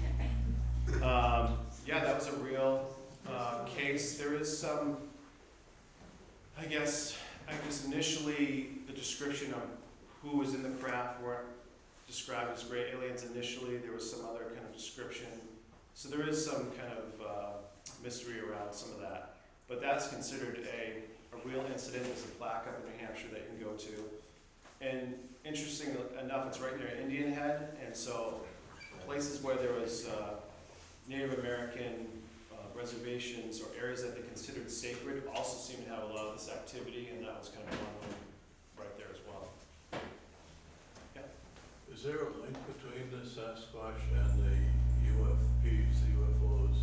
Yeah, that was a real case. There is some, I guess initially the description of who was in the craft weren't described as gray aliens initially. There was some other kind of description. So there is some kind of mystery around some of that. But that's considered a real incident. There's a plaque up in New Hampshire that you can go to. And interesting enough, it's right near Indian Head, and so places where there was Native American reservations or areas that they considered sacred also seem to have a lot of this activity, and that was kind of one of them right there as well. Yeah. Is there a link between the Sasquatch and the UFPs, the UFOs?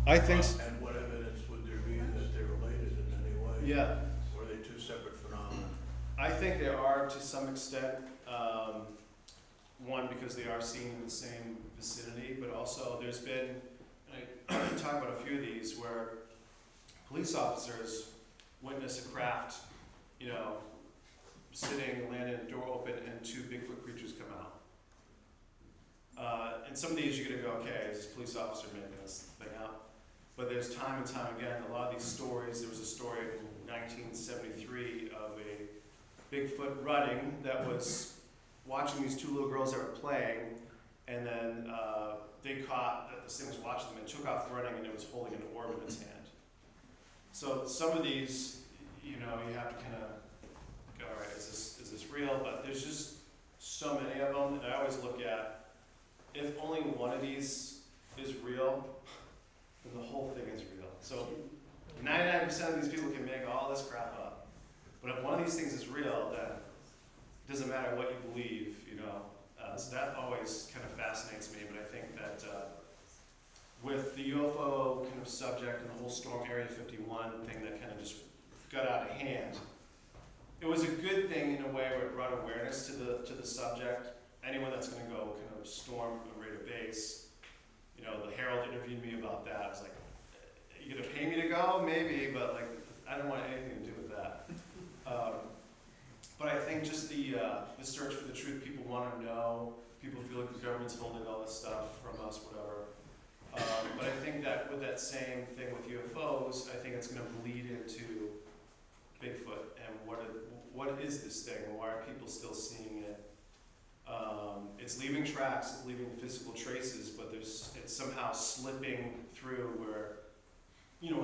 I think. And what evidence would there be that they're related in any way? Yeah. Or are they two separate phenomena? I think there are to some extent. One, because they are seen in the same vicinity, but also there's been, and I talk about a few of these, where police officers witness a craft, sitting, landing, door open, and two Bigfoot creatures come out. And some of these you're gonna go, okay, is this police officer making this thing up? But there's time and time again, a lot of these stories, there was a story in 1973 of a Bigfoot running that was watching these two little girls that were playing, and then they caught that this thing was watching them and took off running, and it was holding an orb in its hand. So some of these, you have to kind of go, all right, is this real? But there's just so many of them, and I always look at, if only one of these is real, then the whole thing is real. So 99% of these people can make all this crap up. But if one of these things is real, then it doesn't matter what you believe, so that always kind of fascinates me. But I think that with the UFO kind of subject and the whole Storm Area 51 thing that kind of just got out of hand, it was a good thing in a way where it brought awareness to the subject. Anyone that's going to go kind of storm a rated base, the Herald interviewed me about that. I was like, you going to pay me to go? Maybe, but I don't want anything to do with that. But I think just the search for the truth, people want to know, people feel like the government's holding all this stuff from us, whatever. But I think that with that same thing with UFOs, I think it's going to bleed into Bigfoot and what is this thing, and why are people still seeing it? It's leaving tracks, it's leaving physical traces, but it's somehow slipping through where,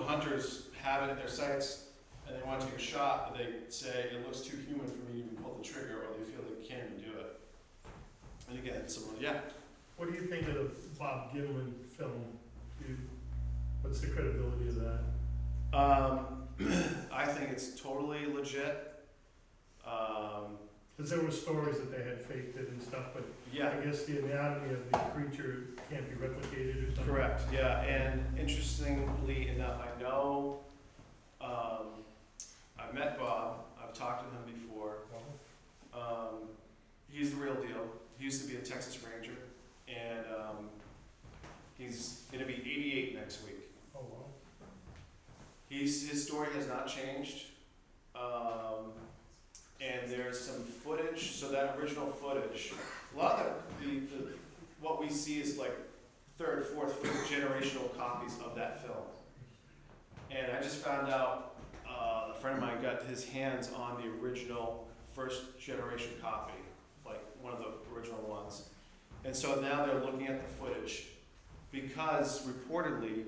hunters have it in their sights, and they want to take a shot, but they say it looks too human for me to even pull the trigger, or they feel they can't even do it. And again, What do you think of the Bob Gimlin film? What's the credibility of that? I think it's totally legit. Because there were stories that they had faked it and stuff, but Yeah, I guess the anatomy of the creature can't be replicated or something. correct. Yeah, and interestingly enough, I know. I've met Bob. I've talked to him before. He's the real deal. He used to be a Texas Ranger, and he's going to be 88 next week. Oh, wow. His story has not changed, and there's some footage. So that original footage, a lot of what we see is like third, fourth, fifth generational copies of that film. And I just found out a friend of mine got his hands on the original first generation copy, like one of the original ones. And so now they're looking at the footage because reportedly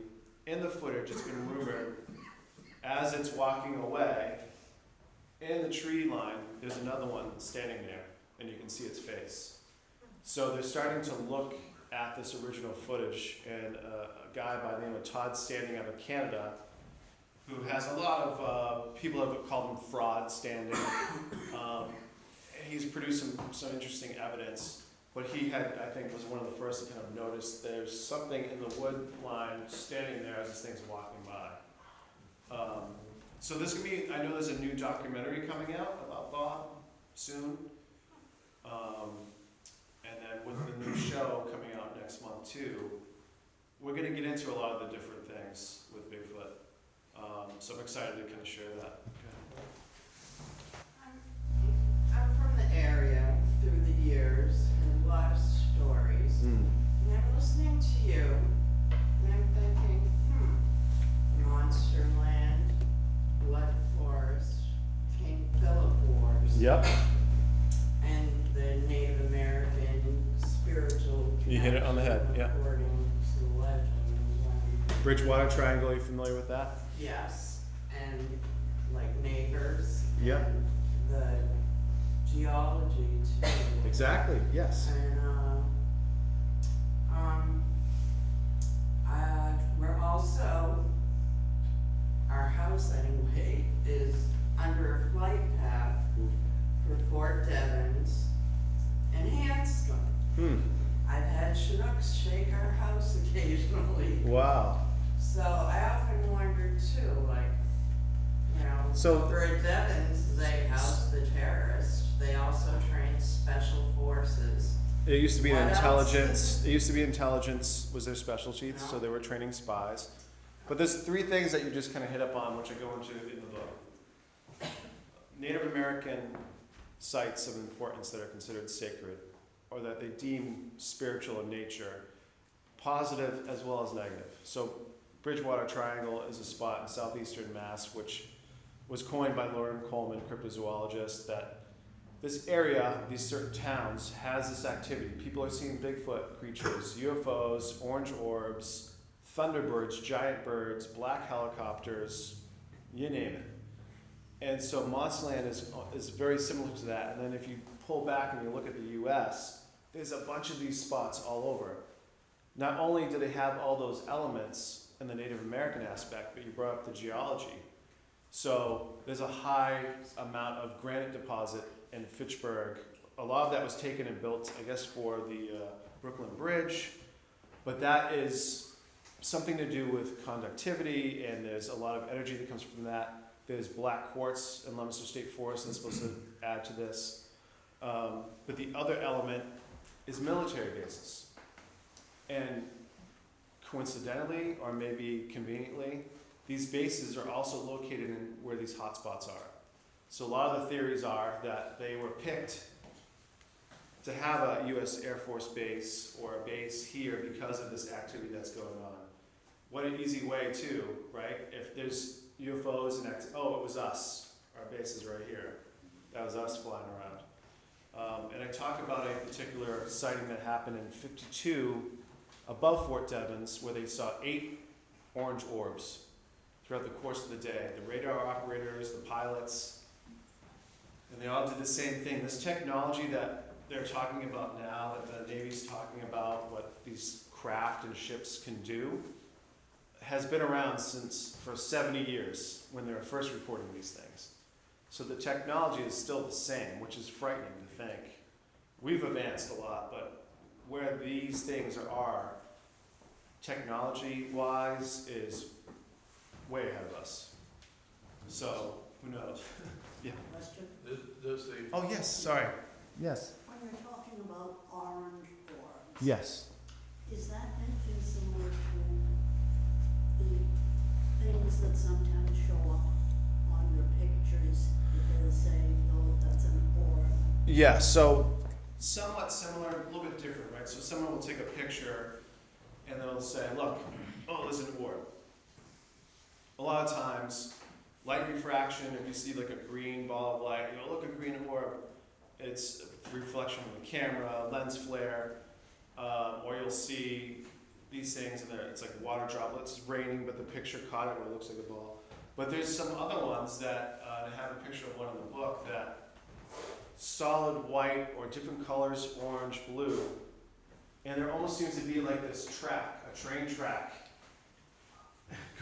in the footage it's been rumored as it's walking away in the tree line there's another one standing there and you can see its face. So they're starting to look at this original footage, and a guy by the name of Todd Standing out of Canada, who has a lot of people have called him fraud standing. He's produced some interesting evidence, but he had, I think, was one of the first to kind of notice there's something in the wood line standing there as this thing's walking by. So this could be, I know there's a new documentary coming out about Bob soon. And then with the new show coming out next month too, we're gonna get into a lot of the different things with Bigfoot. So I'm excited to kind of share that. I'm from the area through the years and a lot of stories. And I'm listening to you and I'm thinking, Monsterland, Blood Forest, King Philip Wars. Yep. And the Native American spiritual You hit it on the head, connection yeah. according to legend. Bridgewater Triangle, are you familiar with that? Yes, and like neighbors. Yep. And the geology too. Exactly, yes. And we're also, our house anyway, is under a flight path for Fort Devens and Hanscom. I've had Chinooks shake our house occasionally. Wow. So I often wonder too, like, you know, So- for Devens, they house the terrorists. They also train special forces. It used to be What else? intelligence. It used to be intelligence was their specialty, so No. they were training spies. But there's three things that you just kind of hit up on, which I go into in the book. Native American sites of importance that are considered sacred, or that they deem spiritual in nature, positive as well as negative. So Bridgewater Triangle is a spot in southeastern Mass, which was coined by Lauren Coleman, cryptozoologist, that this area, these certain towns, has this activity. People are seeing Bigfoot creatures, UFOs, orange orbs, thunderbirds, giant birds, black helicopters, you name it. And so Monsterland is very similar to that. And then if you pull back and you look at the US, there's a bunch of these spots all over. Not only do they have all those elements in the Native American aspect, but you brought up the geology. So there's a high amount of granite deposit in Fitchburg. A lot of that was taken and built, I guess, for the Brooklyn Bridge, but that is something to do with conductivity, and there's a lot of energy that comes from that. There's black quartz in Leominster State Forest that's supposed to add to this. But the other element is military bases. And coincidentally, or maybe conveniently, these bases are also located in where these hotspots are. So a lot of the theories are that they were picked to have a U.S. Air Force base or a base here because of this activity that's going on. What an easy way too, right? If there's UFOs and oh, it was us. Our base is right here. That was us flying around. And I talk about a particular sighting that happened in '52 above Fort Devens, where they saw 8 orange orbs throughout the course of the day. The radar operators, the pilots, and they all did the same thing. This technology that they're talking about now, that the Navy's talking about, what these craft and ships can do, has been around for 70 years when they were first reporting these things. So the technology is still the same, which is frightening to think. We've advanced a lot, but where these things are, technology-wise, is way ahead of us. So, who knows? Yeah. Question, Does the, Oh, yes, sorry. Yes. when you're talking about orange orbs. Yes. Is that anything similar to the things that sometimes show up on your pictures that they'll say, no, that's an orb? Yeah, so somewhat similar, a little bit different, right? So someone will take a picture and they'll say, look, oh, there's an orb. A lot of times, light refraction, if you see like a green ball of light, you go, look, a green orb. It's a reflection from the camera, lens flare, or you'll see these things and it's like water droplets. It's raining, but the picture caught it where it looks like a ball. But there's some other ones that, I have a picture of one in the book, that solid white or different colors, orange, blue, and there almost seems to be like this track, a train track,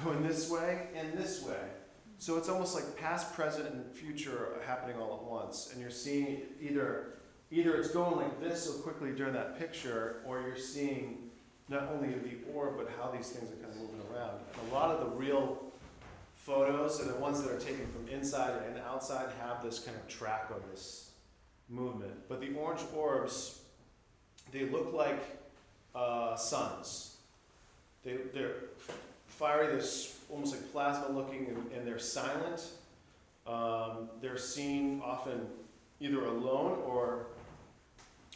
going this way and this way. So it's almost like past, present, and future are happening all at once, and you're seeing either it's going like this so quickly during that picture, or you're seeing not only the orb, but how these things are kind of moving around. And a lot of the real photos and the ones that are taken from inside and outside have this kind of track on this movement. But the orange orbs, they look like suns. They're fiery, they're almost like plasma looking, and they're silent. They're seen often either alone or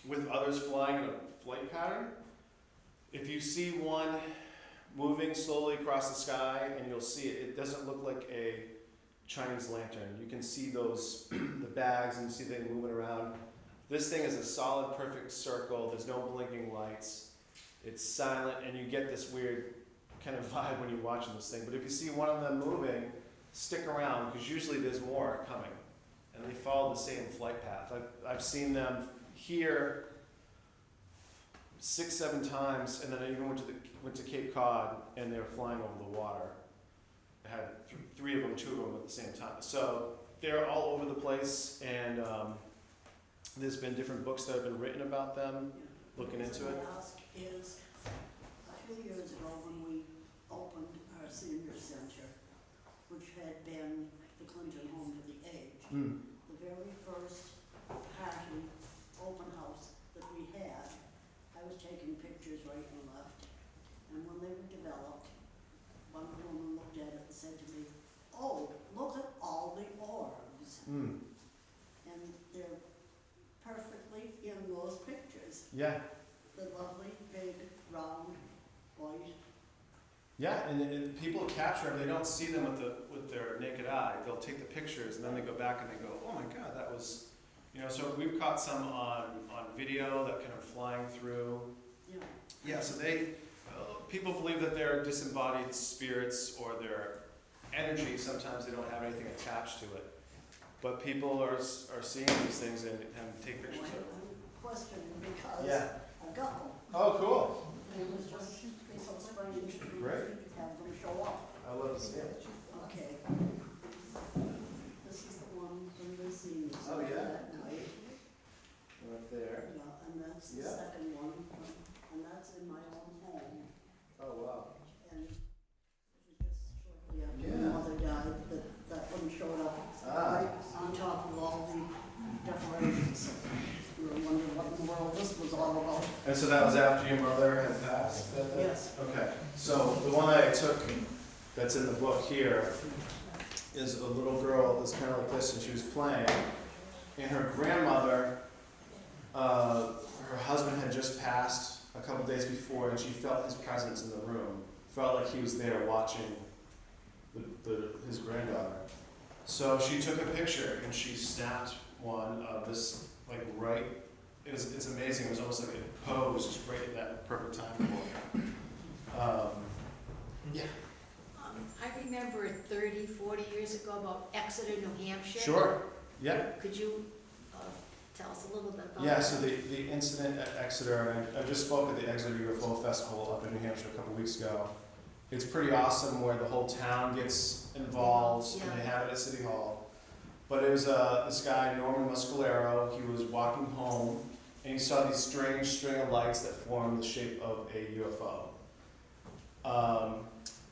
with others flying in a flight pattern. If you see one moving slowly across the sky, and you'll see it doesn't look like a Chinese lantern. You can see those, the bags, and you see them moving around. This thing is a solid, perfect circle. There's no blinking lights. It's silent, and you get this weird kind of vibe when you're watching this thing. But if you see one of them moving, stick around, because usually there's more coming, and they follow the same flight path. I've seen them here 6-7 times, and then I even went to Cape Cod, and they were flying over the water. I had 3 of them, 2 of them at the same time. So they're all over the place, and there's been different books that have been written about them, looking into it. What I ask is, a few years ago when we opened our senior center, which had been the Clinton Home for the Aged, the very first party open house that we had, I was taking pictures right and left, and when they were developed, one woman looked at it and said to me, "Oh, look at all the orbs." And they're perfectly in those pictures. Yeah. The lovely, big, round, white. Yeah, and people capture them. They don't see them with their naked eye. They'll take the pictures, and then they go back and they go, "Oh my God, that was," So we've caught some on video that kind of flying through. Yeah. Yeah. So people believe that they're disembodied spirits or their energy. Sometimes they don't have anything attached to it, but people are seeing these things and take pictures of them. I'm questioning because Yeah. I've got one. Oh, cool. And it was just so strange to Great. have them show up. I love to see it. Okay. This is the one from the senior Oh, center yeah? that night. Right there. Yeah, and that's the Yeah. second one, and that's in my own home. Oh, wow. And it was just shortly after Yeah. my mother died that one showed up right on top of all the decorations. We were wondering what in the world this was all about. And so that was after your mother had passed? Yes. Okay, so the one that I took that's in the book here is a little girl that's kind of like this, and she was playing, and her grandmother, her husband had just passed a couple days before, and she felt his presence in the room, felt like he was there watching his granddaughter. So she took a picture, and she snapped one of this, like right, it's amazing, it was almost like it posed right at that perfect time for her. Yeah. I remember 30, 40 years ago about Exeter, New Hampshire. Sure, yeah. Could you tell us a little bit about Yeah, that? so the incident at Exeter, and I just spoke at the Exeter UFO Festival up in New Hampshire a couple weeks ago. It's pretty awesome where the whole town gets involved, and they have it at City Hall. But it was this guy, Norman Muscolero. He was walking home, and he saw these strange string of lights that formed the shape of a UFO.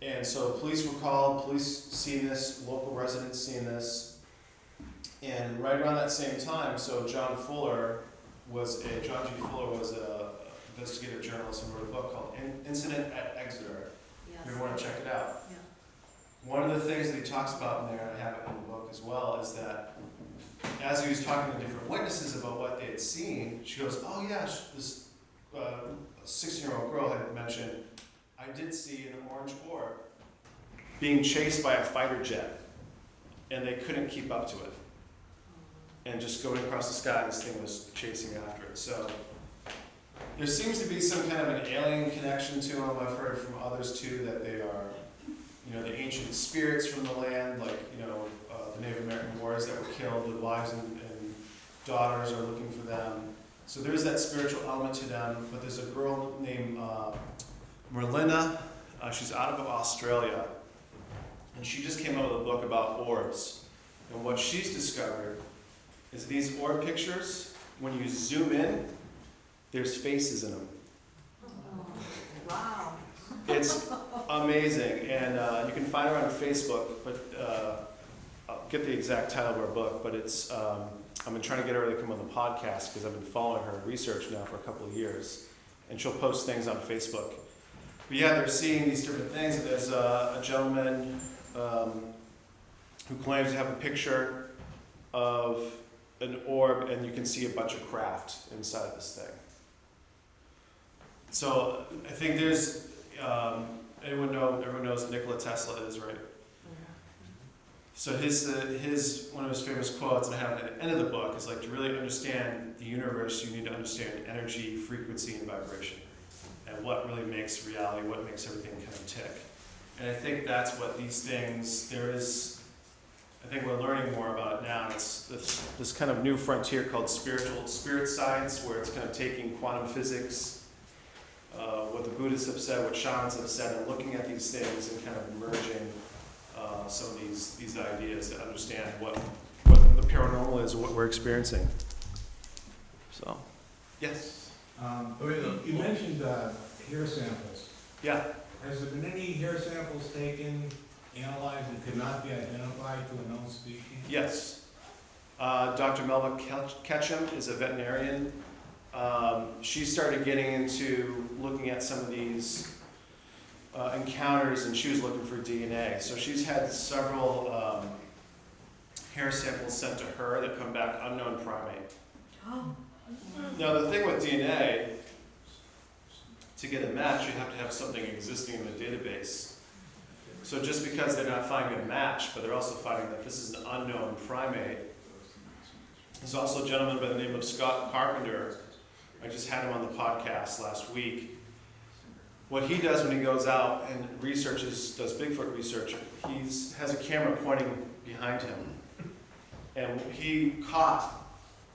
And so police were called, police seen this, local residents seen this. And right around that same time, so John G. Fuller was a investigative journalist and wrote a book called Incident at Exeter. If you want to check it out. Yeah. One of the things that he talks about in there, and I have it in the book as well, is that as he was talking to different witnesses about what they had seen, she goes, "Oh yeah, this 16-year-old girl had mentioned, I did see an orange orb being chased by a fighter jet, and they couldn't keep up to it. And just going across the sky, this thing was chasing after it." So there seems to be some kind of an alien connection to them. I've heard from others too that they are, the ancient spirits from the land, like, the Native American warriors that were killed, the wives and daughters are looking for them. So there's that spiritual element to them. But there's a girl named Merlina. She's out of Australia, and she just came out with a book about orbs. And what she's discovered is these orb pictures, when you zoom in, there's faces in them. Wow. It's amazing, and you can find her on Facebook, but get the exact title of her book, but it's, I've been trying to get her to come on the podcast because I've been following her research now for a couple of years. And she'll post things on Facebook. But yeah, they're seeing these different things. There's a gentleman who claims to have a picture of an orb, and you can see a bunch of craft inside this thing. So I think there's, everyone knows Nikola Tesla is, right? So his one of his famous quotes, and I have it at the end of the book, is like, to really understand the universe, you need to understand energy, frequency, and vibration, and what really makes reality, what makes everything kind of tick. And I think that's what these things, I think we're learning more about it now. It's this kind of new frontier called spirit science, where it's kind of taking quantum physics, what the Buddhists have said, what shamans have said, and looking at these things and kind of merging some of these ideas to understand what the paranormal is, what we're experiencing. So, yes. You mentioned hair samples. Yeah. Has there been any hair samples taken, analyzed, and could not be identified to a known species? Yes. Dr. Melba Ketchum is a veterinarian. She started getting into looking at some of these encounters, and she was looking for DNA. So she's had several hair samples sent to her that come back unknown primate. Now the thing with DNA, to get a match, you have to have something existing in the database. So just because they're not finding a match, but they're also finding that this is an unknown primate. There's also a gentleman by the name of Scott Carpenter. I just had him on the podcast last week. What he does when he goes out and does Bigfoot research, he has a camera pointing behind him. And he caught,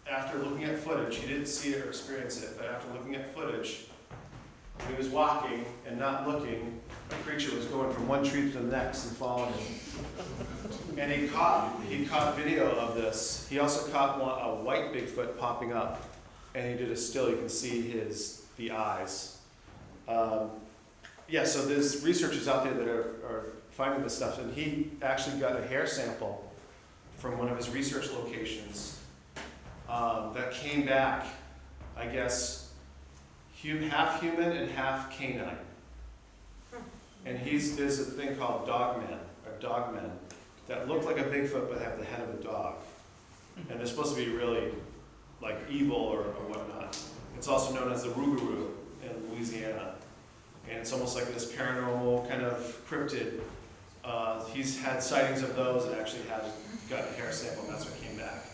after looking at footage, he didn't see it or experience it, but after looking at footage, when he was walking and not looking, a creature was going from one tree to the next and following him. And he caught video of this. He also caught a white Bigfoot popping up, and he did a still. You can see the eyes. Yeah, so there's researchers out there that are finding this stuff, and he actually got a hair sample from one of his research locations that came back, I guess, half human and half canine. And there's a thing called dogmen that look like a Bigfoot but have the head of a dog. And they're supposed to be really like evil or whatnot. It's also known as the Rougarou in Louisiana. And it's almost like this paranormal kind of cryptid. He's had sightings of those and actually got a hair sample, and that's what came back.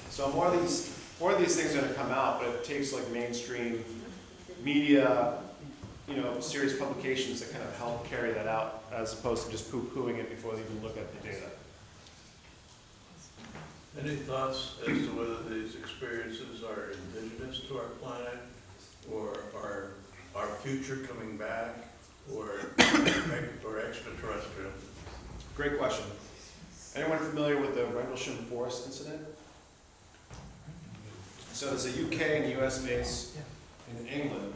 So more of these things are going to come out, but it takes like mainstream media, serious publications that kind of help carry that out, as opposed to just poo-pooing it before they even look at the data. Any thoughts as to whether these experiences are indigenous to our planet, or are our future coming back, or extraterrestrial? Great question. Anyone familiar with the Rendlesham Forest incident? So there's a UK and US base in England.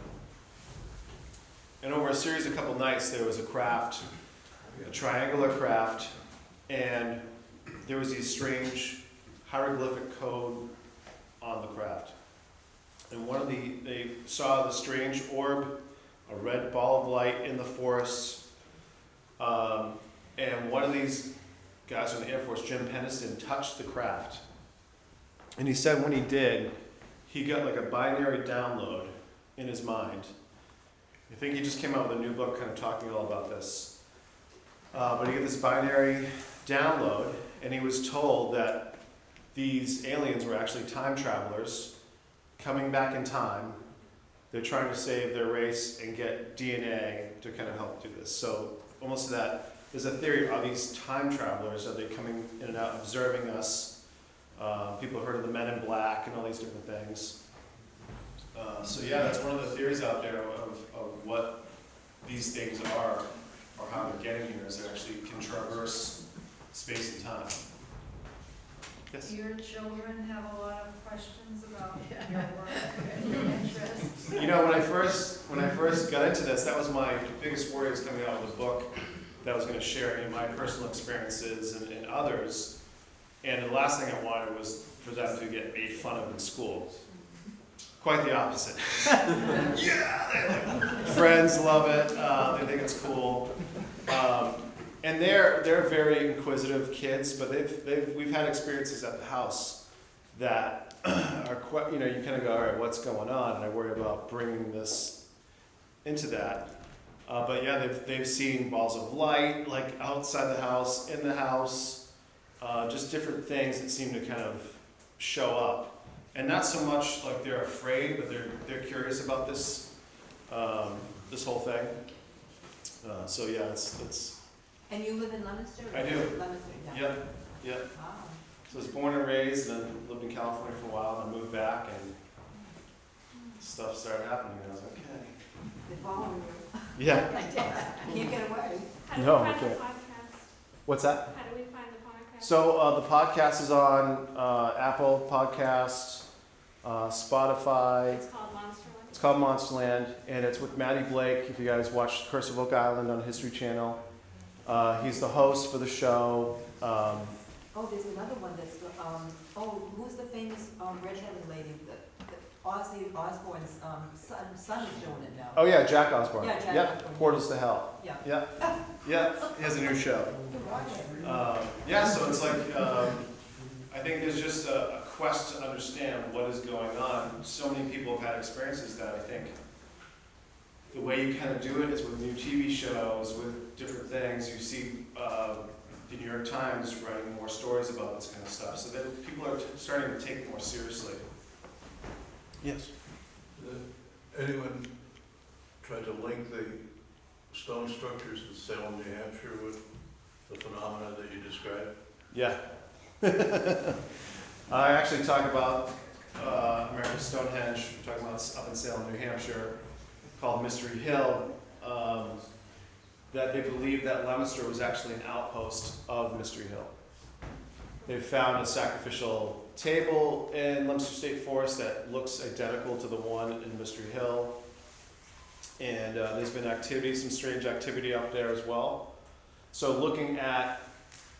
And over a series of couple nights, there was a craft, a triangular craft, and there was these strange hieroglyphic code on the craft. And they saw the strange orb, a red ball of light in the forest. And one of these guys from the Air Force, Jim Penniston, touched the craft. And he said when he did, he got like a binary download in his mind. I think he just came out with a new book kind of talking all about this. But he got this binary download, and he was told that these aliens were actually time travelers coming back in time. They're trying to save their race and get DNA to kind of help do this. So almost that, there's a theory, are these time travelers, are they coming in and out observing us? People have heard of the Men in Black and all these different things. So yeah, that's one of the theories out there of what these things are, or how they're getting here, is they actually can traverse space and time. Yes? Do your children have a lot of questions about your work and your interests? When I first got into this, that was my biggest worry, is coming out with a book that I was gonna share any of my personal experiences and others. And the last thing I wanted was for them to get made fun of in school. Quite the opposite. Yeah, they like, friends love it. They think it's cool. And they're very inquisitive kids, but we've had experiences at the house that are quite, you kind of go, all right, what's going on? And I worry about bringing this into that. But yeah, they've seen balls of light, like outside the house, in the house, just different things that seem to kind of show up. And not so much like they're afraid, but they're curious about this, this whole thing. So yeah, it's. And you live in Leominster? I do. Leominster, yeah. Yep. Wow. So I was born and raised, and then lived in California for a while, and I moved back, and stuff started happening, and I was like, okay. They're following you. Yeah. Can't get away. How do No, we find okay. the podcast? What's that? How do we find the podcast? So the podcast is on Apple Podcasts, Spotify. It's called Monsterland. It's called Monsterland, and it's with Matty Blake. If you guys watch Curse of Oak Island on History Channel, he's the host for the show. Oh, there's another one that's, who's the famous redheaded lady? Ozzy Osbourne's son is doing it now. Oh yeah, Jack Osbourne. Yeah, Jack Yep, Osbourne. Portals to Hell. Yeah. Yep. Yep. He has a new show. Yeah, so it's like I think there's just a quest to understand what is going on. So many people have had experiences that I think the way you kind of do it is with new TV shows, with different things. You see the New York Times writing more stories about this kind of stuff, so that people are starting to take it more seriously. Yes. Anyone tried to link the stone structures in Salem, New Hampshire with the phenomena that you described? Yeah. I actually talk about American Stonehenge, we're talking about up in Salem, New Hampshire, called Mystery Hill, that they believe that Leominster was actually an outpost of Mystery Hill. They've found a sacrificial table in Leominster State Forest that looks identical to the one in Mystery Hill. And there's been activity, some strange activity up there as well. So looking at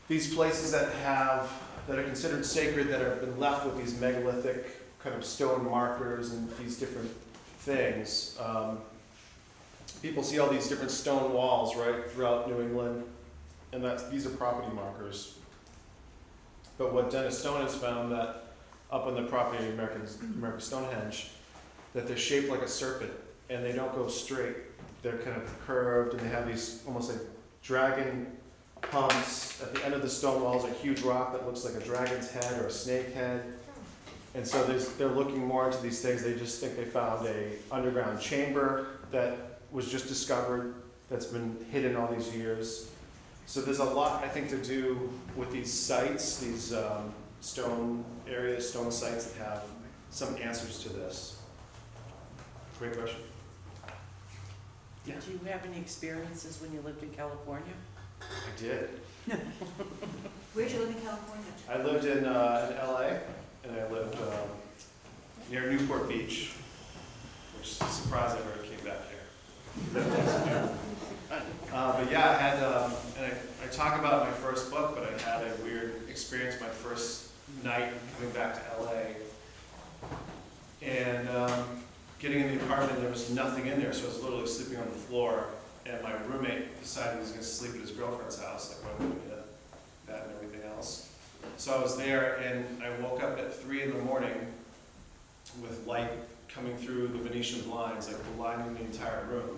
these places that are considered sacred, that have been left with these megalithic kind of stone markers and these different things. People see all these different stone walls, right, throughout New England, and these are property markers. But what Dennis Stone has found, that up on the property of American Stonehenge, that they're shaped like a serpent, and they don't go straight. They're kind of curved, and they have these almost like dragon humps. At the end of the stone wall is a huge rock that looks like a dragon's head or a snake head. And so they're looking more into these things. They just think they found a underground chamber that was just discovered, that's been hidden all these years. So there's a lot, I think, to do with these sites, these stone areas, stone sites that have some answers to this. Great question. Yeah. Did you have any experiences when you lived in California? I did. Where'd you live in California? I lived in LA, and I lived near Newport Beach, which is a surprise I ever came back here. But yeah, I had, and I talk about my first book, but I had a weird experience my first night coming back to LA. And getting in the apartment, there was nothing in there, so I was literally sleeping on the floor. And my roommate decided he was going to sleep at his girlfriend's house, like why would we get that and everything else. So I was there, and I woke up at 3 in the morning with light coming through the Venetian blinds, like lining the entire room.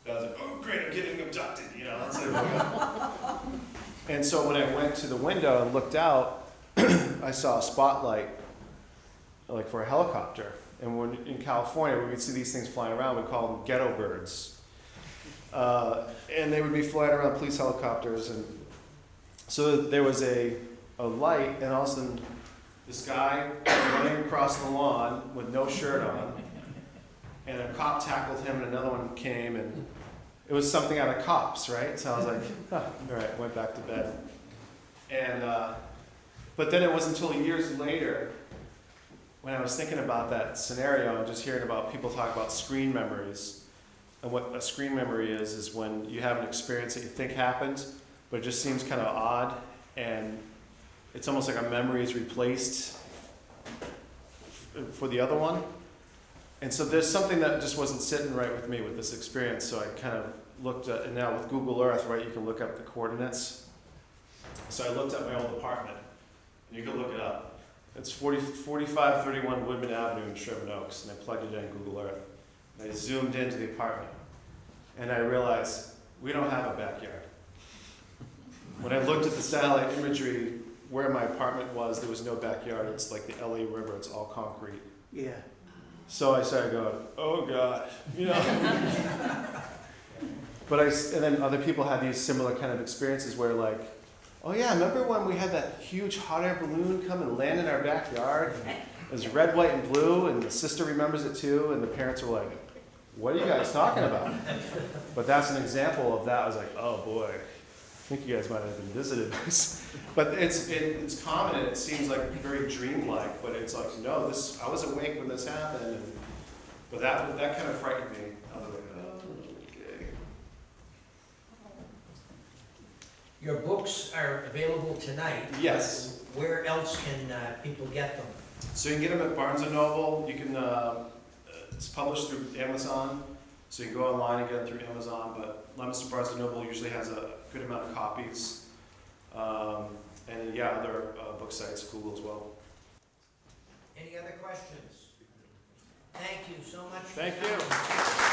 I was like, oh great, I'm getting abducted, that's like, and so when I went to the window and looked out, I saw a spotlight, like for a helicopter. And when in California, we would see these things flying around, we call them ghetto birds. And they would be flying around police helicopters, and so there was a light, and all of a sudden this guy running across the lawn with no shirt on, and a cop tackled him, and another one came, and it was something out of Cops, right? So I was like, all right, went back to bed. And but then it wasn't until years later when I was thinking about that scenario and just hearing about people talk about screen memories. And what a screen memory is when you have an experience that you think happened, but it just seems kind of odd, and it's almost like a memory is replaced for the other one. And so there's something that just wasn't sitting right with me with this experience, so I kind of looked at, and now with Google Earth, right, you can look up the coordinates. So I looked at my old apartment, and you can look it up. It's 4531 Woodman Avenue in Sherman Oaks, and I plugged it in Google Earth. And I zoomed into the apartment, and I realized we don't have a backyard. When I looked at the satellite imagery where my apartment was, there was no backyard. It's like the LA River, it's all concrete. Yeah. So I started going, oh God, you know. And then other people had these similar kind of experiences where like, oh yeah, remember when we had that huge hot air balloon come and land in our backyard? It was red, white, and blue, and the sister remembers it too, and the parents were like, what are you guys talking about? But that's an example of that. I was like, oh boy, I think you guys might have been visited. But it's common, and it seems like very dreamlike, but it's like, no, I was awake when this happened, but that kind of frightened me. I was like, oh, okay. Your books are available tonight. Yes. Where else can people get them? So you can get them at Barnes & Noble. You can, it's published through Amazon, so you can go online and get it through Amazon, but Leominster Barnes & Noble usually has a good amount of copies. And yeah, other book sites, Google as well. Any other questions? Thank you so much. Thank you.